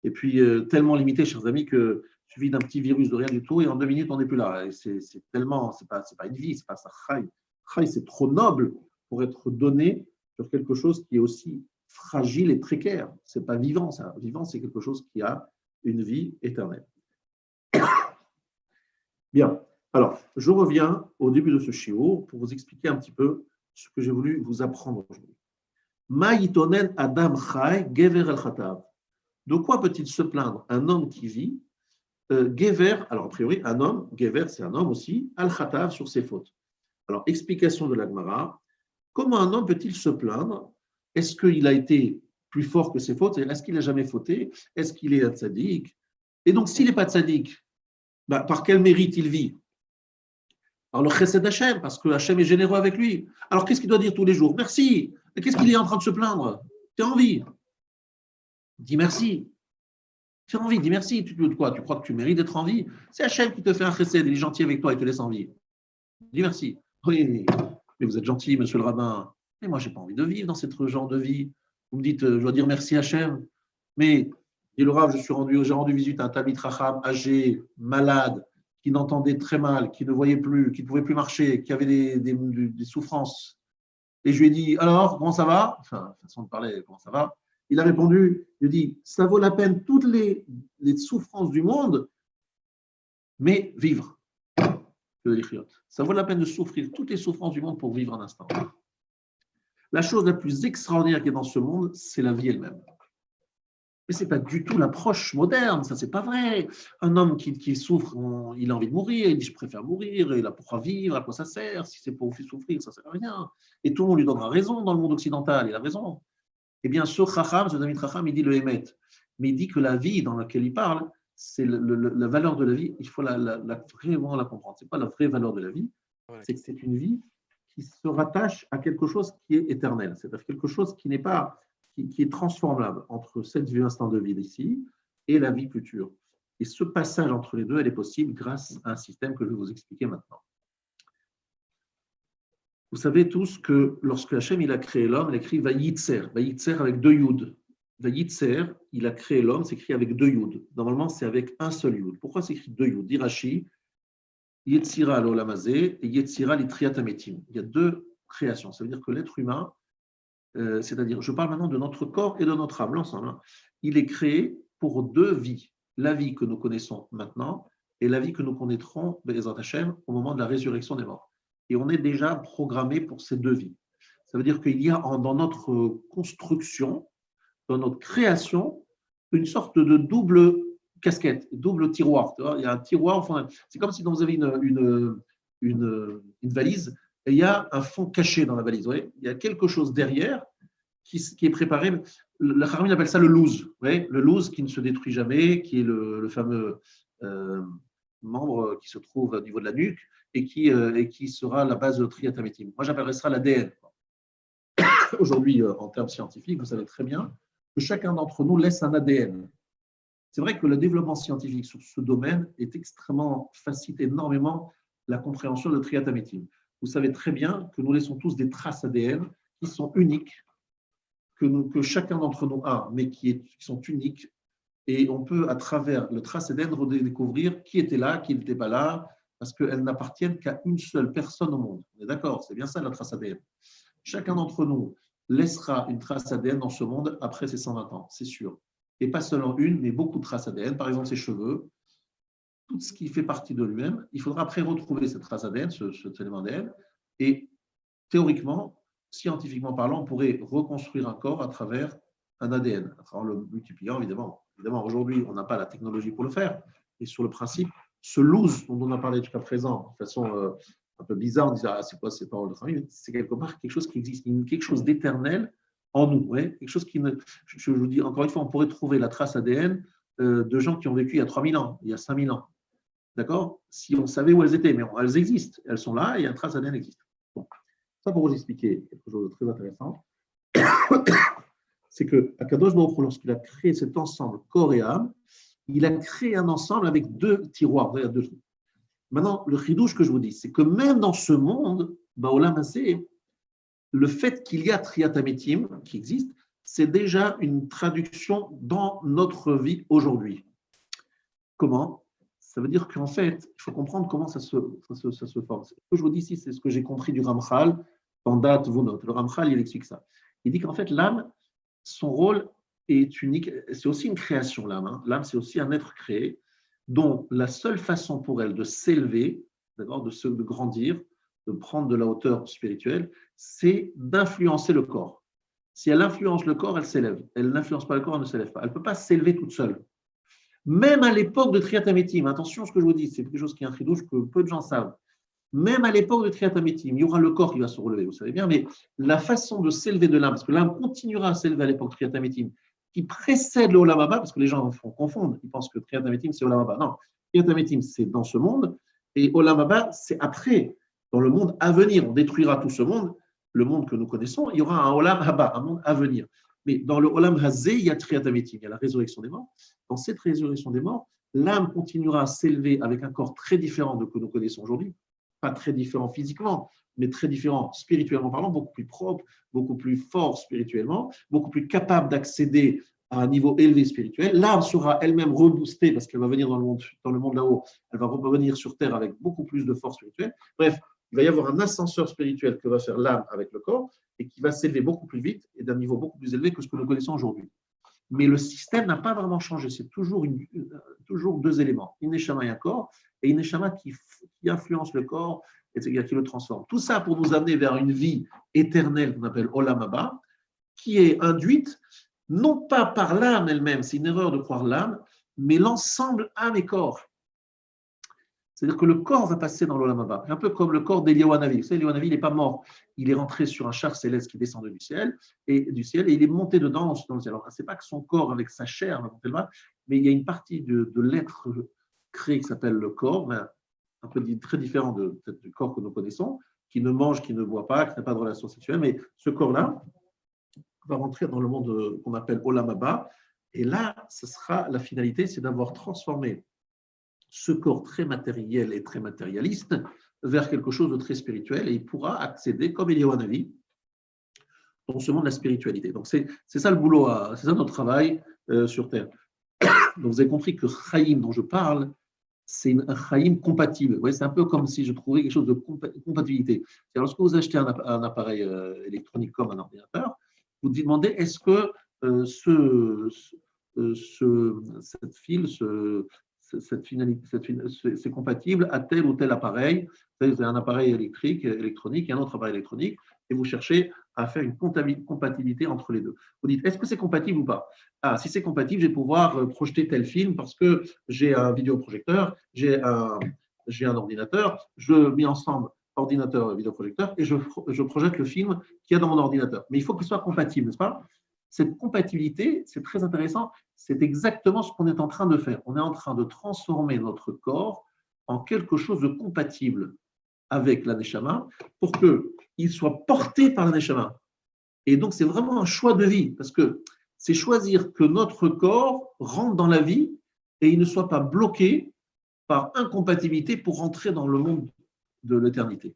Et puis, tellement limité, chers amis, que suivi d'un petit virus de rien du tout, et en 2 minutes, on n'est plus là. Et c'est tellement, c'est pas une vie, c'est pas ça. Chai, c'est trop noble pour être donné sur quelque chose qui est aussi fragile et précaire. C'est pas vivant, ça. Vivant, c'est quelque chose qui a une vie éternelle. Bien. Alors, je reviens au début de ce shiur pour vous expliquer un petit peu ce que j'ai voulu vous apprendre aujourd'hui. Ma yitonen adam chai gever el chatav. De quoi peut-il se plaindre un homme qui vit gever, alors a priori, un homme, gever, c'est un homme aussi, al chatav sur ses fautes. Alors, explication de la Gemara. Comment un homme peut-il se plaindre? Est-ce qu'il a été plus fort que ses fautes? Est-ce qu'il n'a jamais fauté? Est-ce qu'il est un tzaddik? Et donc, s'il n'est pas tzaddik, par quel mérite il vit? Alors, le chesed Hashem, parce que Hashem est généreux avec lui. Alors, qu'est-ce qu'il doit dire tous les jours? Merci. Et qu'est-ce qu'il est en train de se plaindre? Tu as envie? Dis merci. Tu as envie, dis merci. Tu crois que tu mérites d'être en vie? C'est Hashem qui te fait un chesed, il est gentil avec toi, il te laisse en vie. Dis merci. Oui, mais vous êtes gentil, monsieur le rabbin. Mais moi, je n'ai pas envie de vivre dans ce genre de vie. Vous me dites, je dois dire merci Hashem. Mais, dit le Rav, j'ai rendu visite à un Talmid Chacham âgé, malade, qui n'entendait très mal, qui ne voyait plus, qui ne pouvait plus marcher, qui avait des souffrances. Et je lui ai dit, alors, comment ça va? Enfin, façon de parler, comment ça va? Il a répondu, il a dit, ça vaut la peine toutes les souffrances du monde, mais vivre. Ça vaut la peine de souffrir toutes les souffrances du monde pour vivre un instant. La chose la plus extraordinaire qui est dans ce monde, c'est la vie elle-même. Mais ce n'est pas du tout l'approche moderne, ça c'est pas vrai. Un homme qui souffre, il a envie de mourir, il dit je préfère mourir, et là pourquoi vivre, à quoi ça sert? Si c'est pour souffrir, ça ne sert à rien. Et tout le monde lui donnera raison dans le monde occidental, il a raison. Eh bien, ce Chacham, ce Talmid Chacham, il dit le Hémet, mais il dit que la vie dans laquelle il parle, c'est la valeur de la vie, il faut vraiment la comprendre. Ce n'est pas la vraie valeur de la vie, c'est que c'est une vie qui se rattache à quelque chose qui est éternel, c'est-à-dire quelque chose qui n'est pas, qui est transformable entre cet instant de vie d'ici et la vie future. Et ce passage entre les deux, elle est possible grâce à un système que je vais vous expliquer maintenant. Vous savez tous que lorsque Hachem il a créé l'homme, il a écrit Vayitzer avec 2 yud. Vayitzer, il a créé l'homme, c'est écrit avec 2 yud. Normalement, c'est avec un seul yud. Pourquoi c'est écrit 2 yud? Dit Rashi, Yetzira l'olamazé et Yetzira litriat ametim. Il y a 2 créations. Ça veut dire que l'être humain, c'est-à-dire, je parle maintenant de notre corps et de notre âme, l'ensemble, il est créé pour 2 vies. La vie que nous connaissons maintenant et la vie que nous connaîtrons, Be'ezrat Hashem, au moment de la résurrection des morts. Et on est déjà programmé pour ces 2 vies. Ça veut dire qu'il y a dans notre construction, dans notre création, une sorte de double casquette, double tiroir. Il y a un tiroir, enfin, c'est comme si vous avez une valise et il y a un fond caché dans la valise. Vous voyez, il y a quelque chose derrière qui est préparé. Le Kharamim appelle ça le louz. Le louz qui ne se détruit jamais, qui est le fameux membre qui se trouve au niveau de la nuque et qui sera la base de triatamétime. Moi, j'appellerais ça l'ADN. Aujourd'hui, en termes scientifiques, vous savez très bien que chacun d'entre nous laisse un ADN. C'est vrai que le développement scientifique sur ce domaine est extrêmement, facilite énormément la compréhension de triatamétime. Vous savez très bien que nous laissons tous des traces ADN qui sont uniques, que chacun d'entre nous a, mais qui sont uniques. Et on peut, à travers le trace ADN, redécouvrir qui était là, qui n'était pas là, parce qu'elles n'appartiennent qu'à une seule personne au monde. On est d'accord, c'est bien ça la trace ADN. Chacun d'entre nous laissera une trace ADN dans ce monde après ses 120 ans, c'est sûr. Et pas seulement une, mais beaucoup de traces ADN, par exemple ses cheveux, tout ce qui fait partie de lui-même. Il faudra après retrouver cette trace ADN, cet élément ADN, et théoriquement, scientifiquement parlant, on pourrait reconstruire un corps à travers un ADN, en le multipliant, évidemment. Évidemment, aujourd'hui, on n'a pas la technologie pour le faire, et sur le principe, ce loose dont on a parlé jusqu'à présent, de façon un peu bizarre, on disait, ah, c'est quoi ces paroles de famille? C'est quelque part quelque chose qui existe, quelque chose d'éternel en nous. Quelque chose qui ne. Je vous dis, encore une fois, on pourrait trouver la trace ADN de gens qui ont vécu il y a 3000 ans, il y a 5000 ans. D'accord? Si on savait où elles étaient, mais elles existent, elles sont là et la trace ADN existe. Bon. Ça, pour vous expliquer quelque chose de très intéressant, c'est que Akadosh Baruch Hu, lorsqu'il a créé cet ensemble corps et âme, il a créé un ensemble avec deux tiroirs. Maintenant, le chidouche que je vous dis, c'est que même dans ce monde, Baolam Aseh, le fait qu'il y a triatamétime qui existe, c'est déjà une traduction dans notre vie aujourd'hui. Comment? Ça veut dire qu'en fait, il faut comprendre comment ça se forme. Ce que je vous dis ici, c'est ce que j'ai compris du Ramchal dans Date Vunot. Le Ramchal, il explique ça. Il dit qu'en fait, l'âme, son rôle est unique. C'est aussi une création, l'âme. L'âme, c'est aussi un être créé dont la seule façon pour elle de s'élever, d'abord de grandir, de prendre de la hauteur spirituelle, c'est d'influencer le corps. Si elle influence le corps, elle s'élève. Elle n'influence pas le corps, elle ne s'élève pas. Elle ne peut pas s'élever toute seule. Même à l'époque de Triatamétime, attention à ce que je vous dis, c'est quelque chose qui est un chidouche que peu de gens savent. Même à l'époque de Triatamétime, il y aura le corps qui va se relever, vous savez bien, mais la façon de s'élever de l'âme, parce que l'âme continuera à s'élever à l'époque de Triatamétime, qui précède le Olam Haba, parce que les gens confondent, ils pensent que Triatamétime, c'est Olam Haba. Non, Triatamétime, c'est dans ce monde, et Olam Haba, c'est après, dans le monde à venir. On détruira tout ce monde, le monde que nous connaissons, il y aura un Olam Haba, un monde à venir. Mais dans le Olam Hazé, il y a Triatamétime, il y a la résurrection des morts. Dans cette résurrection des morts, l'âme continuera à s'élever avec un corps très différent de ce que nous connaissons aujourd'hui, pas très différent physiquement, mais très différent spirituellement parlant, beaucoup plus propre, beaucoup plus fort spirituellement, beaucoup plus capable d'accéder à un niveau élevé spirituel. L'âme sera elle-même reboostée parce qu'elle va venir dans le monde là-haut, elle va revenir sur Terre avec beaucoup plus de force spirituelle. Bref, il va y avoir un ascenseur spirituel que va faire l'âme avec le corps et qui va s'élever beaucoup plus vite et d'un niveau beaucoup plus élevé que ce que nous connaissons aujourd'hui. Mais le système n'a pas vraiment changé. C'est toujours deux éléments, une neshama et un corps, et une neshama qui influence le corps, et qui le transforme. Tout ça pour nous amener vers une vie éternelle qu'on appelle Olam Haba, qui est induite non pas par l'âme elle-même, c'est une erreur de croire l'âme, mais l'ensemble âme et corps. C'est-à-dire que le corps va passer dans l'Olam Haba, un peu comme le corps d'Eliyahu Hanavi. Vous savez, Eliyahu Hanavi, il n'est pas mort. Il est rentré sur un char céleste qui descendait du ciel, et il est monté dedans dans le ciel. Alors, ce n'est pas que son corps, avec sa chair, va monter là-bas, mais il y a une partie de l'être créé qui s'appelle le corps, un peu très différent du corps que nous connaissons, qui ne mange, qui ne boit pas, qui n'a pas de relation sexuelle, mais ce corps-là va rentrer dans le monde qu'on appelle Olam Haba, et là, ce sera la finalité, c'est d'avoir transformé ce corps très matériel et très matérialiste vers quelque chose de très spirituel, et il pourra accéder, comme Eliyahu Hanavi, dans ce monde de la spiritualité. Donc c'est ça le boulot, c'est ça notre travail sur Terre. Donc vous avez compris que Chaim dont je parle, c'est un Chaim compatible. C'est un peu comme si je trouvais quelque chose de compatibilité. Lorsque vous achetez un appareil électronique comme un ordinateur, vous vous demandez est-ce que cette file, c'est compatible à tel ou tel appareil. Vous avez un appareil électronique et un autre appareil électronique, et vous cherchez à faire une compatibilité entre les deux. Vous dites, est-ce que c'est compatible ou pas? Si c'est compatible, je vais pouvoir projeter tel film parce que j'ai un vidéoprojecteur, j'ai un ordinateur, je mets ensemble. ordinateur vidéoprojecteur et je projette le film qu'il y a dans mon ordinateur. Mais il faut qu'il soit compatible, n'est-ce pas? Cette compatibilité, c'est très intéressant, c'est exactement ce qu'on est en train de faire. On est en train de transformer notre corps en quelque chose de compatible avec la Neshama pour qu'il soit porté par la Neshama. Et donc, c'est vraiment un choix de vie parce que c'est choisir que notre corps rentre dans la vie et il ne soit pas bloqué par incompatibilité pour rentrer dans le monde de l'éternité.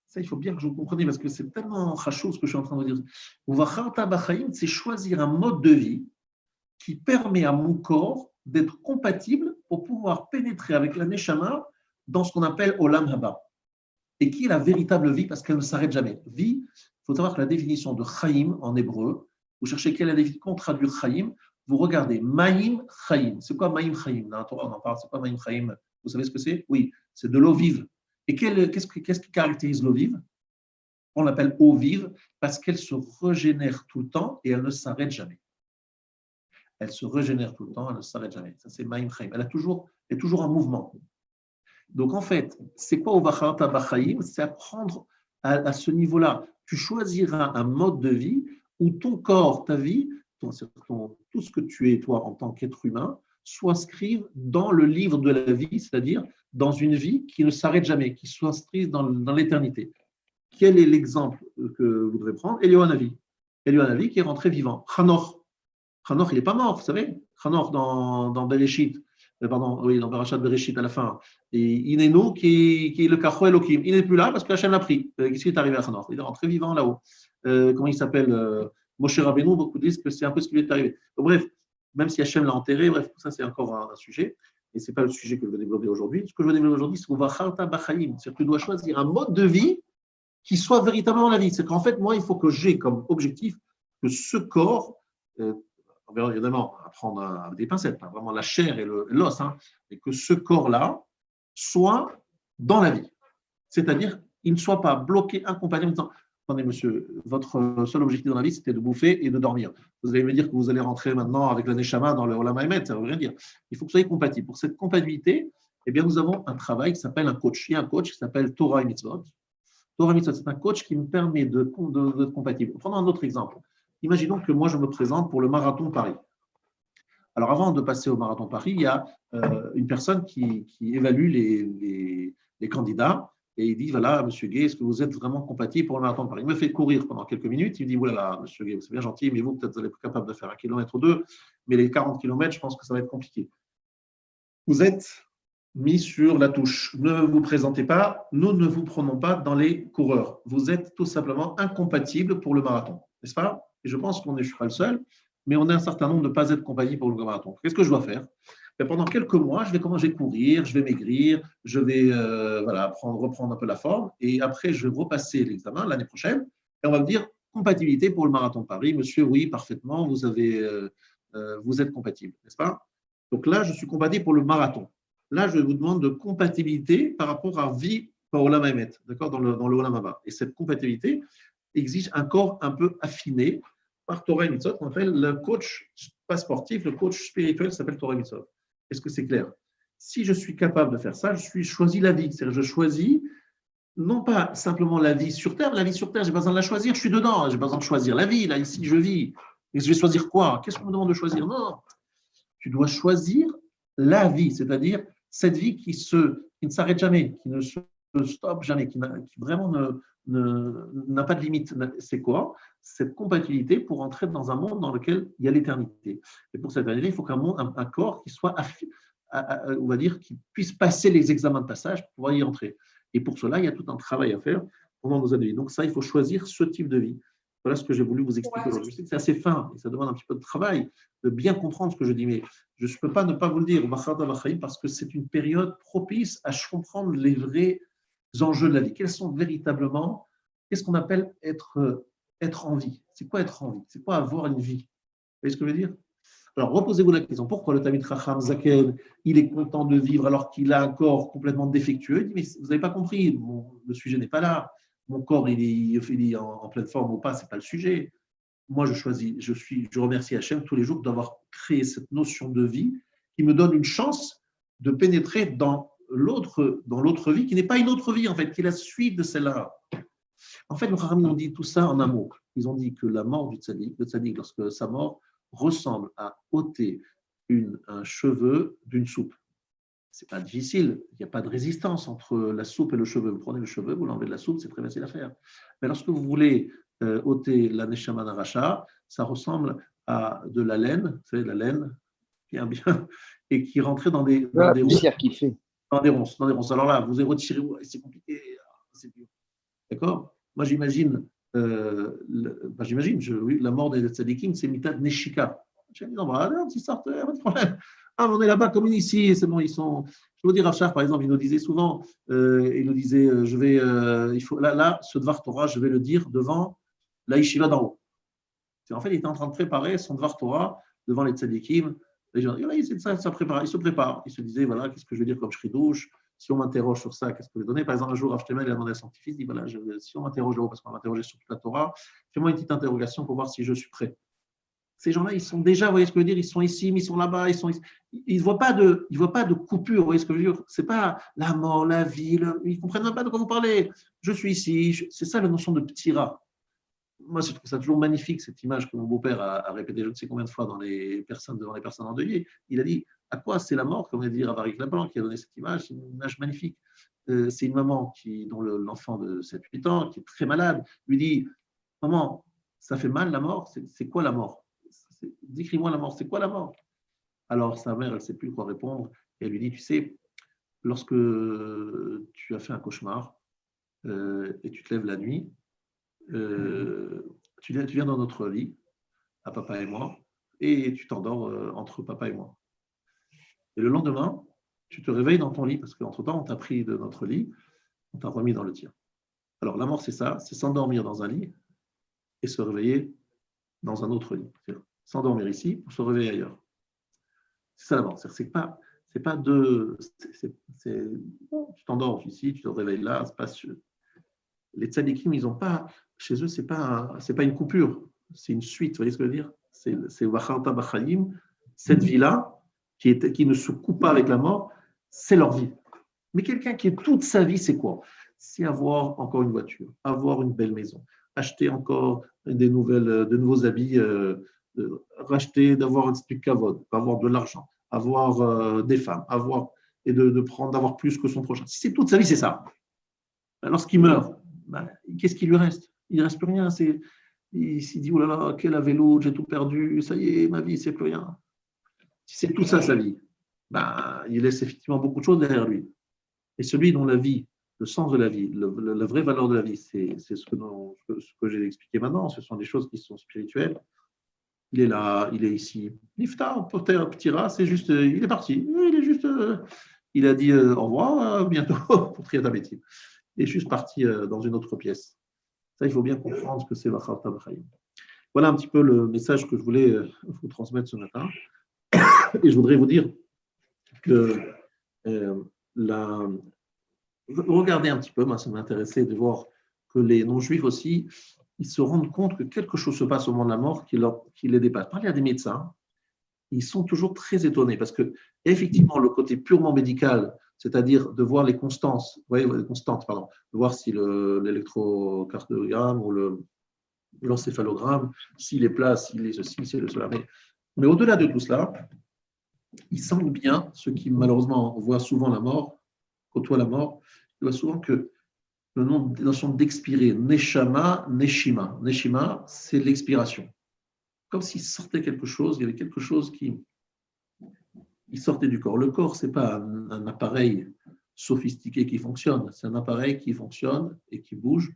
Ça, il faut bien que je vous compreniez parce que c'est tellement chachou ce que je suis en train de dire. Uvacharta b'chaim, c'est choisir un mode de vie qui permet à mon corps d'être compatible pour pouvoir pénétrer avec la Neshama dans ce qu'on appelle Olam Haba. Et qui est la véritable vie parce qu'elle ne s'arrête jamais. Vie, il faut savoir que la définition de Chaim en hébreu, vous cherchez quelle est la définition, qu'on traduit Chaim, vous regardez Maïm Chaim. C'est quoi Maïm Chaim? Dans la Torah, on en parle, c'est quoi Maïm Chaim? Vous savez ce que c'est? Oui, c'est de l'eau vive. Et qu'est-ce qui caractérise l'eau vive? On l'appelle eau vive parce qu'elle se régénère tout le temps et elle ne s'arrête jamais. Elle se régénère tout le temps, elle ne s'arrête jamais. Ça, c'est Maïm Chaim. Elle est toujours en mouvement. Donc, en fait, c'est quoi Uvacharta b'chaim? C'est apprendre à ce niveau-là. Tu choisiras un mode de vie où ton corps, ta vie, tout ce que tu es, toi, en tant qu'être humain, s'inscrive dans le livre de la vie, c'est-à-dire dans une vie qui ne s'arrête jamais, qui s'inscrive dans l'éternité. Quel est l'exemple que vous devez prendre? Eliyahu Hanavi qui est rentré vivant. Hanoch, il n'est pas mort, vous savez. Hanoch dans Bereshit, dans Parashat Bereshit à la fin. Et Inénou qui est le Kacho Elohim. Il n'est plus là parce que Hachem l'a pris. Qu'est-ce qui est arrivé à Hanoch? Il est rentré vivant là-haut. Comment il s'appelle? Moshe Rabbeinu, beaucoup disent que c'est un peu ce qui lui est arrivé. Donc, bref, même si Hachem l'a enterré, bref, ça c'est encore un sujet. Et ce n'est pas le sujet que je veux développer aujourd'hui. Ce que je veux développer aujourd'hui, c'est Uvacharta b'chaim. C'est que tu dois choisir un mode de vie qui soit véritablement la vie. C'est qu'en fait, moi, il faut que j'ai comme objectif que ce corps, on va évidemment apprendre avec des pincettes, hein, vraiment la chair et l'os, hein, et que ce corps-là soit dans la vie. C'est-à-dire, il ne soit pas bloqué, incompatible en disant attendez, monsieur, votre seul objectif dans la vie, c'était de bouffer et de dormir. Vous allez me dire que vous allez rentrer maintenant avec la Neshama dans le Olam Haemet, ça ne veut rien dire. Il faut que vous soyez compatible. Pour cette compatibilité, eh bien, nous avons un travail qui s'appelle un coach. Il y a un coach qui s'appelle Torah et Mitzvot. Torah et Mitzvot, c'est un coach qui me permet d'être compatible. Prenons un autre exemple. Imaginons que moi, je me présente pour le marathon de Paris. Alors, avant de passer au marathon de Paris, il y a une personne qui évalue les candidats et il dit, voilà, monsieur Gay, est-ce que vous êtes vraiment compatible pour le marathon de Paris? Il me fait courir pendant quelques minutes. Il me dit, voilà, monsieur Gay, c'est bien gentil, mais vous, peut-être, vous allez être capable de faire 1 kilomètre ou 2, mais les 40 kilomètres, je pense que ça va être compliqué. Vous êtes mis sur la touche. Ne vous présentez pas, nous ne vous prenons pas dans les coureurs. Vous êtes tout simplement incompatible pour le marathon, n'est-ce pas? Et je pense je ne suis pas le seul, mais on a un certain nombre de ne pas être compatible pour le marathon. Qu'est-ce que je dois faire? Pendant quelques mois, je vais commencer à courir, je vais maigrir, je vais reprendre un peu la forme, et après, je vais repasser l'examen l'année prochaine, et on va me dire compatibilité pour le marathon de Paris. Monsieur, oui, parfaitement, vous êtes compatible, n'est-ce pas? Donc là, je suis compatible pour le marathon. Là, je vous demande de compatibilité par rapport à vie par Olam Haemet, d'accord, dans le Olam Haba. Et cette compatibilité exige un corps un peu affiné par Torah et Mitzvot, qu'on appelle le coach, pas sportif, le coach spirituel s'appelle Torah et Mitzvot. Est-ce que c'est clair? Si je suis capable de faire ça, je choisis la vie. C'est-à-dire, je choisis non pas simplement la vie sur Terre. La vie sur Terre, je n'ai pas besoin de la choisir, je suis dedans. Je n'ai pas besoin de choisir la vie. Là, ici, je vis. Et je vais choisir quoi? Qu'est-ce qu'on me demande de choisir? Non. Tu dois choisir la vie, c'est-à-dire cette vie qui ne s'arrête jamais, qui ne se stoppe jamais, qui vraiment n'a pas de limite. C'est quoi? Cette compatibilité pour entrer dans un monde dans lequel il y a l'éternité. Et pour cette éternité, il faut un corps qui soit, on va dire, qui puisse passer les examens de passage pour pouvoir y entrer. Et pour cela, il y a tout un travail à faire pendant nos années de vie. Donc ça, il faut choisir ce type de vie. Voilà ce que j'ai voulu vous expliquer aujourd'hui. Je sais que c'est assez fin et ça demande un petit peu de travail de bien comprendre ce que je dis, mais je ne peux pas ne pas vous le dire, parce que c'est une période propice à comprendre les vrais enjeux de la vie. Quels sont véritablement, qu'est-ce qu'on appelle être en vie? C'est quoi être en vie? C'est quoi avoir une vie? Vous voyez ce que je veux dire? Alors, reposez-vous la question. Pourquoi le Talmid Chacham Zaken, il est content de vivre alors qu'il a un corps complètement défectueux? Il dit, mais vous n'avez pas compris, le sujet n'est pas là. Mon corps, il est en pleine forme ou pas, ce n'est pas le sujet. Moi, je remercie Hachem tous les jours d'avoir créé cette notion de vie qui me donne une chance de pénétrer dans dans l'autre vie, qui n'est pas une autre vie, en fait, qui est la suite de celle-là. En fait, les Chachamim ont dit tout ça en amour. Ils ont dit que la mort du tzaddik, le tzaddik, lorsque sa mort, ressemble à ôter un cheveu d'une soupe. C'est pas difficile, il n'y a pas de résistance entre la soupe et le cheveu. Vous prenez le cheveu, vous l'enlevez de la soupe, c'est très facile à faire. Mais lorsque vous voulez ôter la neshama d'un rachat, ça ressemble à de la laine, vous savez, de la laine, bien, et qui rentrait dans des poussière qui fait. Dans des ronces. Alors là, vous retirez, c'est compliqué, c'est dur. D'accord? Moi, j'imagine, oui, la mort des tzadikim, c'est mitad neshika. J'ai dit, non, ils sortent, pas de problème. Ah, on est là-bas comme ici, c'est bon, ils sont. Je veux dire, Rachar, par exemple, il nous disait souvent, il nous disait, il faut, là, ce Dvar Torah, je vais le dire devant la yeshiva d'en haut. En fait, il était en train de préparer son Dvar Torah devant les tzadikim. Les gens, il se prépare. Il se disait, voilà, qu'est-ce que je vais dire comme shridouche? Si on m'interroge sur ça, qu'est-ce que je vais donner? Par exemple, un jour, Rav Shtemel, il a demandé à son petit-fils, il dit, voilà, si on m'interroge là-haut, parce qu'on va m'interroger sur toute la Torah, fais-moi une petite interrogation pour voir si je suis prêt. Ces gens-là, ils sont déjà, vous voyez ce que je veux dire, ils sont ici, mais ils sont là-bas, ils ne voient pas de coupure, vous voyez ce que je veux dire. Ce n'est pas la mort, la vie, ils ne comprennent même pas de quoi vous parlez. Je suis ici, c'est ça la notion de petit rat. Moi, je trouve ça toujours magnifique, cette image que mon beau-père a répétée je ne sais combien de fois devant les personnes endeuillées. Il a dit, à quoi c'est la mort, comme on a dit Ravarik Laban, qui a donné cette image, c'est une image magnifique. C'est une maman dont l'enfant de 7-8 ans, qui est très malade, lui dit, maman, ça fait mal la mort? C'est quoi la mort? Décris-moi la mort, c'est quoi la mort? Alors sa mère, elle ne sait plus quoi répondre, et elle lui dit, tu sais, lorsque tu as fait un cauchemar, et tu te lèves la nuit, tu viens dans notre lit, à papa et moi, et tu t'endors entre papa et moi. Et le lendemain, tu te réveilles dans ton lit, parce qu'entre-temps, on t'a pris de notre lit, on t'a remis dans le tien. Alors la mort, c'est ça, c'est s'endormir dans un lit et se réveiller dans un autre lit. C'est s'endormir ici pour se réveiller ailleurs. C'est ça la mort. C'est pas deux. Bon, tu t'endors ici, tu te réveilles là, c'est pas. Les tzadikim, ils n'ont pas, chez eux, c'est pas une coupure, c'est une suite, vous voyez ce que je veux dire? C'est Vacharta Bachayim, cette vie-là, qui ne se coupe pas avec la mort, c'est leur vie. Mais quelqu'un qui est toute sa vie, c'est quoi? C'est avoir encore une voiture, avoir une belle maison, acheter encore de nouveaux habits, racheter, d'avoir un truc kavod, avoir de l'argent, avoir des femmes, et d'avoir plus que son prochain. Si c'est toute sa vie, c'est ça. Lorsqu'il meurt, qu'est-ce qui lui reste? Il ne reste plus rien. Il s'est dit, oh là là, quel vélo, j'ai tout perdu, ça y est, ma vie, c'est plus rien. Si c'est tout ça, sa vie, il laisse effectivement beaucoup de choses derrière lui. Et celui dont la vie, le sens de la vie, la vraie valeur de la vie, c'est ce que j'ai expliqué maintenant, ce sont des choses qui sont spirituelles. Il est là, il est ici. Nifta, petit rat, c'est juste, il est parti. Il a dit au revoir, bientôt, pour Triatabetim. Il est juste parti dans une autre pièce. Ça, il faut bien comprendre ce que c'est Vacharta B'Chaim. Voilà un petit peu le message que je voulais vous transmettre ce matin. Et je voudrais vous dire que regardez un petit peu, moi ça m'intéressait de voir que les non-juifs aussi, ils se rendent compte que quelque chose se passe au moment de la mort qui les dépasse. Parlez à des médecins, ils sont toujours très étonnés parce que, effectivement, le côté purement médical, c'est-à-dire de voir les constantes, de voir si l'électrocardiogramme ou l'encéphalogramme, s'il est plat, s'il est ceci, s'il est cela. Mais au-delà de tout cela, ils sentent bien, ceux qui malheureusement voient souvent la mort, côtoient la mort, ils voient souvent que la notion d'expirer, neshama, neshima. Neshima, c'est l'expiration. Comme s'il sortait quelque chose, il y avait quelque chose qui sortait du corps. Le corps, ce n'est pas un appareil sophistiqué qui fonctionne, c'est un appareil qui fonctionne et qui bouge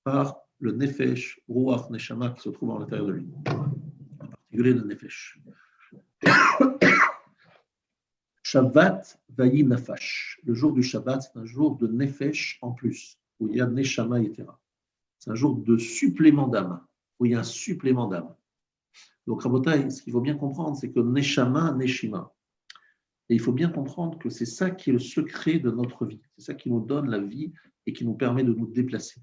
par le nefesh, ruach, neshama qui se trouve à l'intérieur de lui, en particulier le nefesh. Shabbat vayi nafash. Le jour du Shabbat, c'est un jour de nefesh en plus, où il y a neshama, etc. C'est un jour de supplément d'âme, où il y a un supplément d'âme. Donc, Rabotai, ce qu'il faut bien comprendre, c'est que neshama, neshima. Et il faut bien comprendre que c'est ça qui est le secret de notre vie. C'est ça qui nous donne la vie et qui nous permet de nous déplacer.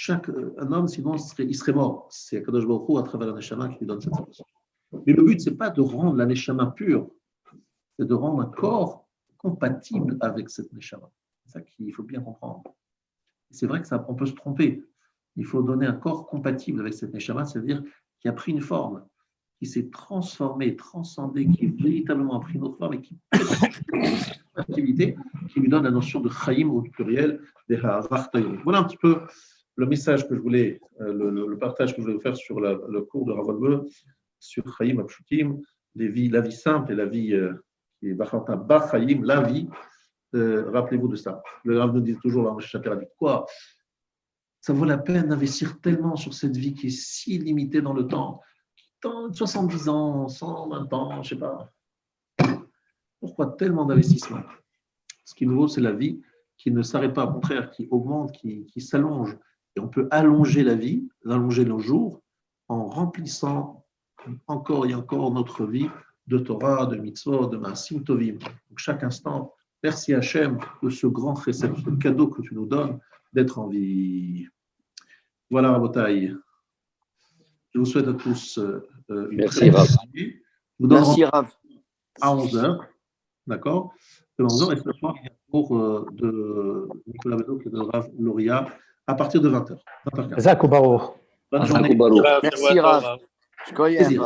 Un homme, sinon, il serait mort. C'est Akadosh Baruch Hu, à travers la neshama, qui lui donne cette sensation. Mais le but, ce n'est pas de rendre la neshama pure, c'est de rendre un corps compatible avec cette Neshama. C'est ça qu'il faut bien comprendre. C'est vrai qu'on peut se tromper. Il faut donner un corps compatible avec cette Neshama, c'est-à-dire qui a pris une forme, qui s'est transformé, transcendé, qui véritablement a pris une autre forme et qui activité qui lui donne la notion de Chaim au pluriel, des Ha'arach Taïm. Voilà un petit peu le message que je voulais, le partage que je voulais vous faire sur le cours de Rav Wolbe sur Chaim Apshutim, la vie simple et la vie qui est Bachata Ba Chaim, la vie. Rappelez-vous de ça. Le Rav nous dit toujours, là, Moshe Chaper a dit quoi? Ça vaut la peine d'investir tellement sur cette vie qui est si limitée dans le temps. 70 ans, 120 ans, je ne sais pas. Pourquoi tellement d'investissement? Ce qui nous vaut, c'est la vie qui ne s'arrête pas, au contraire, qui augmente, qui s'allonge. Et on peut allonger la vie, allonger nos jours, en remplissant encore et encore notre vie de Torah, de mitzvot, de Maasim Tovim. Donc chaque instant, merci Hachem de ce grand chesed, ce cadeau que tu nous donnes d'être en vie. Voilà, Rabotai. Je vous souhaite à tous une Merci, Rav. journée. Je vous donne Merci, Rav. à 11h. D'accord? De 11h, et ce soir, il y a un cours de Nicolas Bedouk et de Rav Loria à partir de 20h. 20h15. Zach Baruch. Bonne journée. Merci, Rav. Plaisir.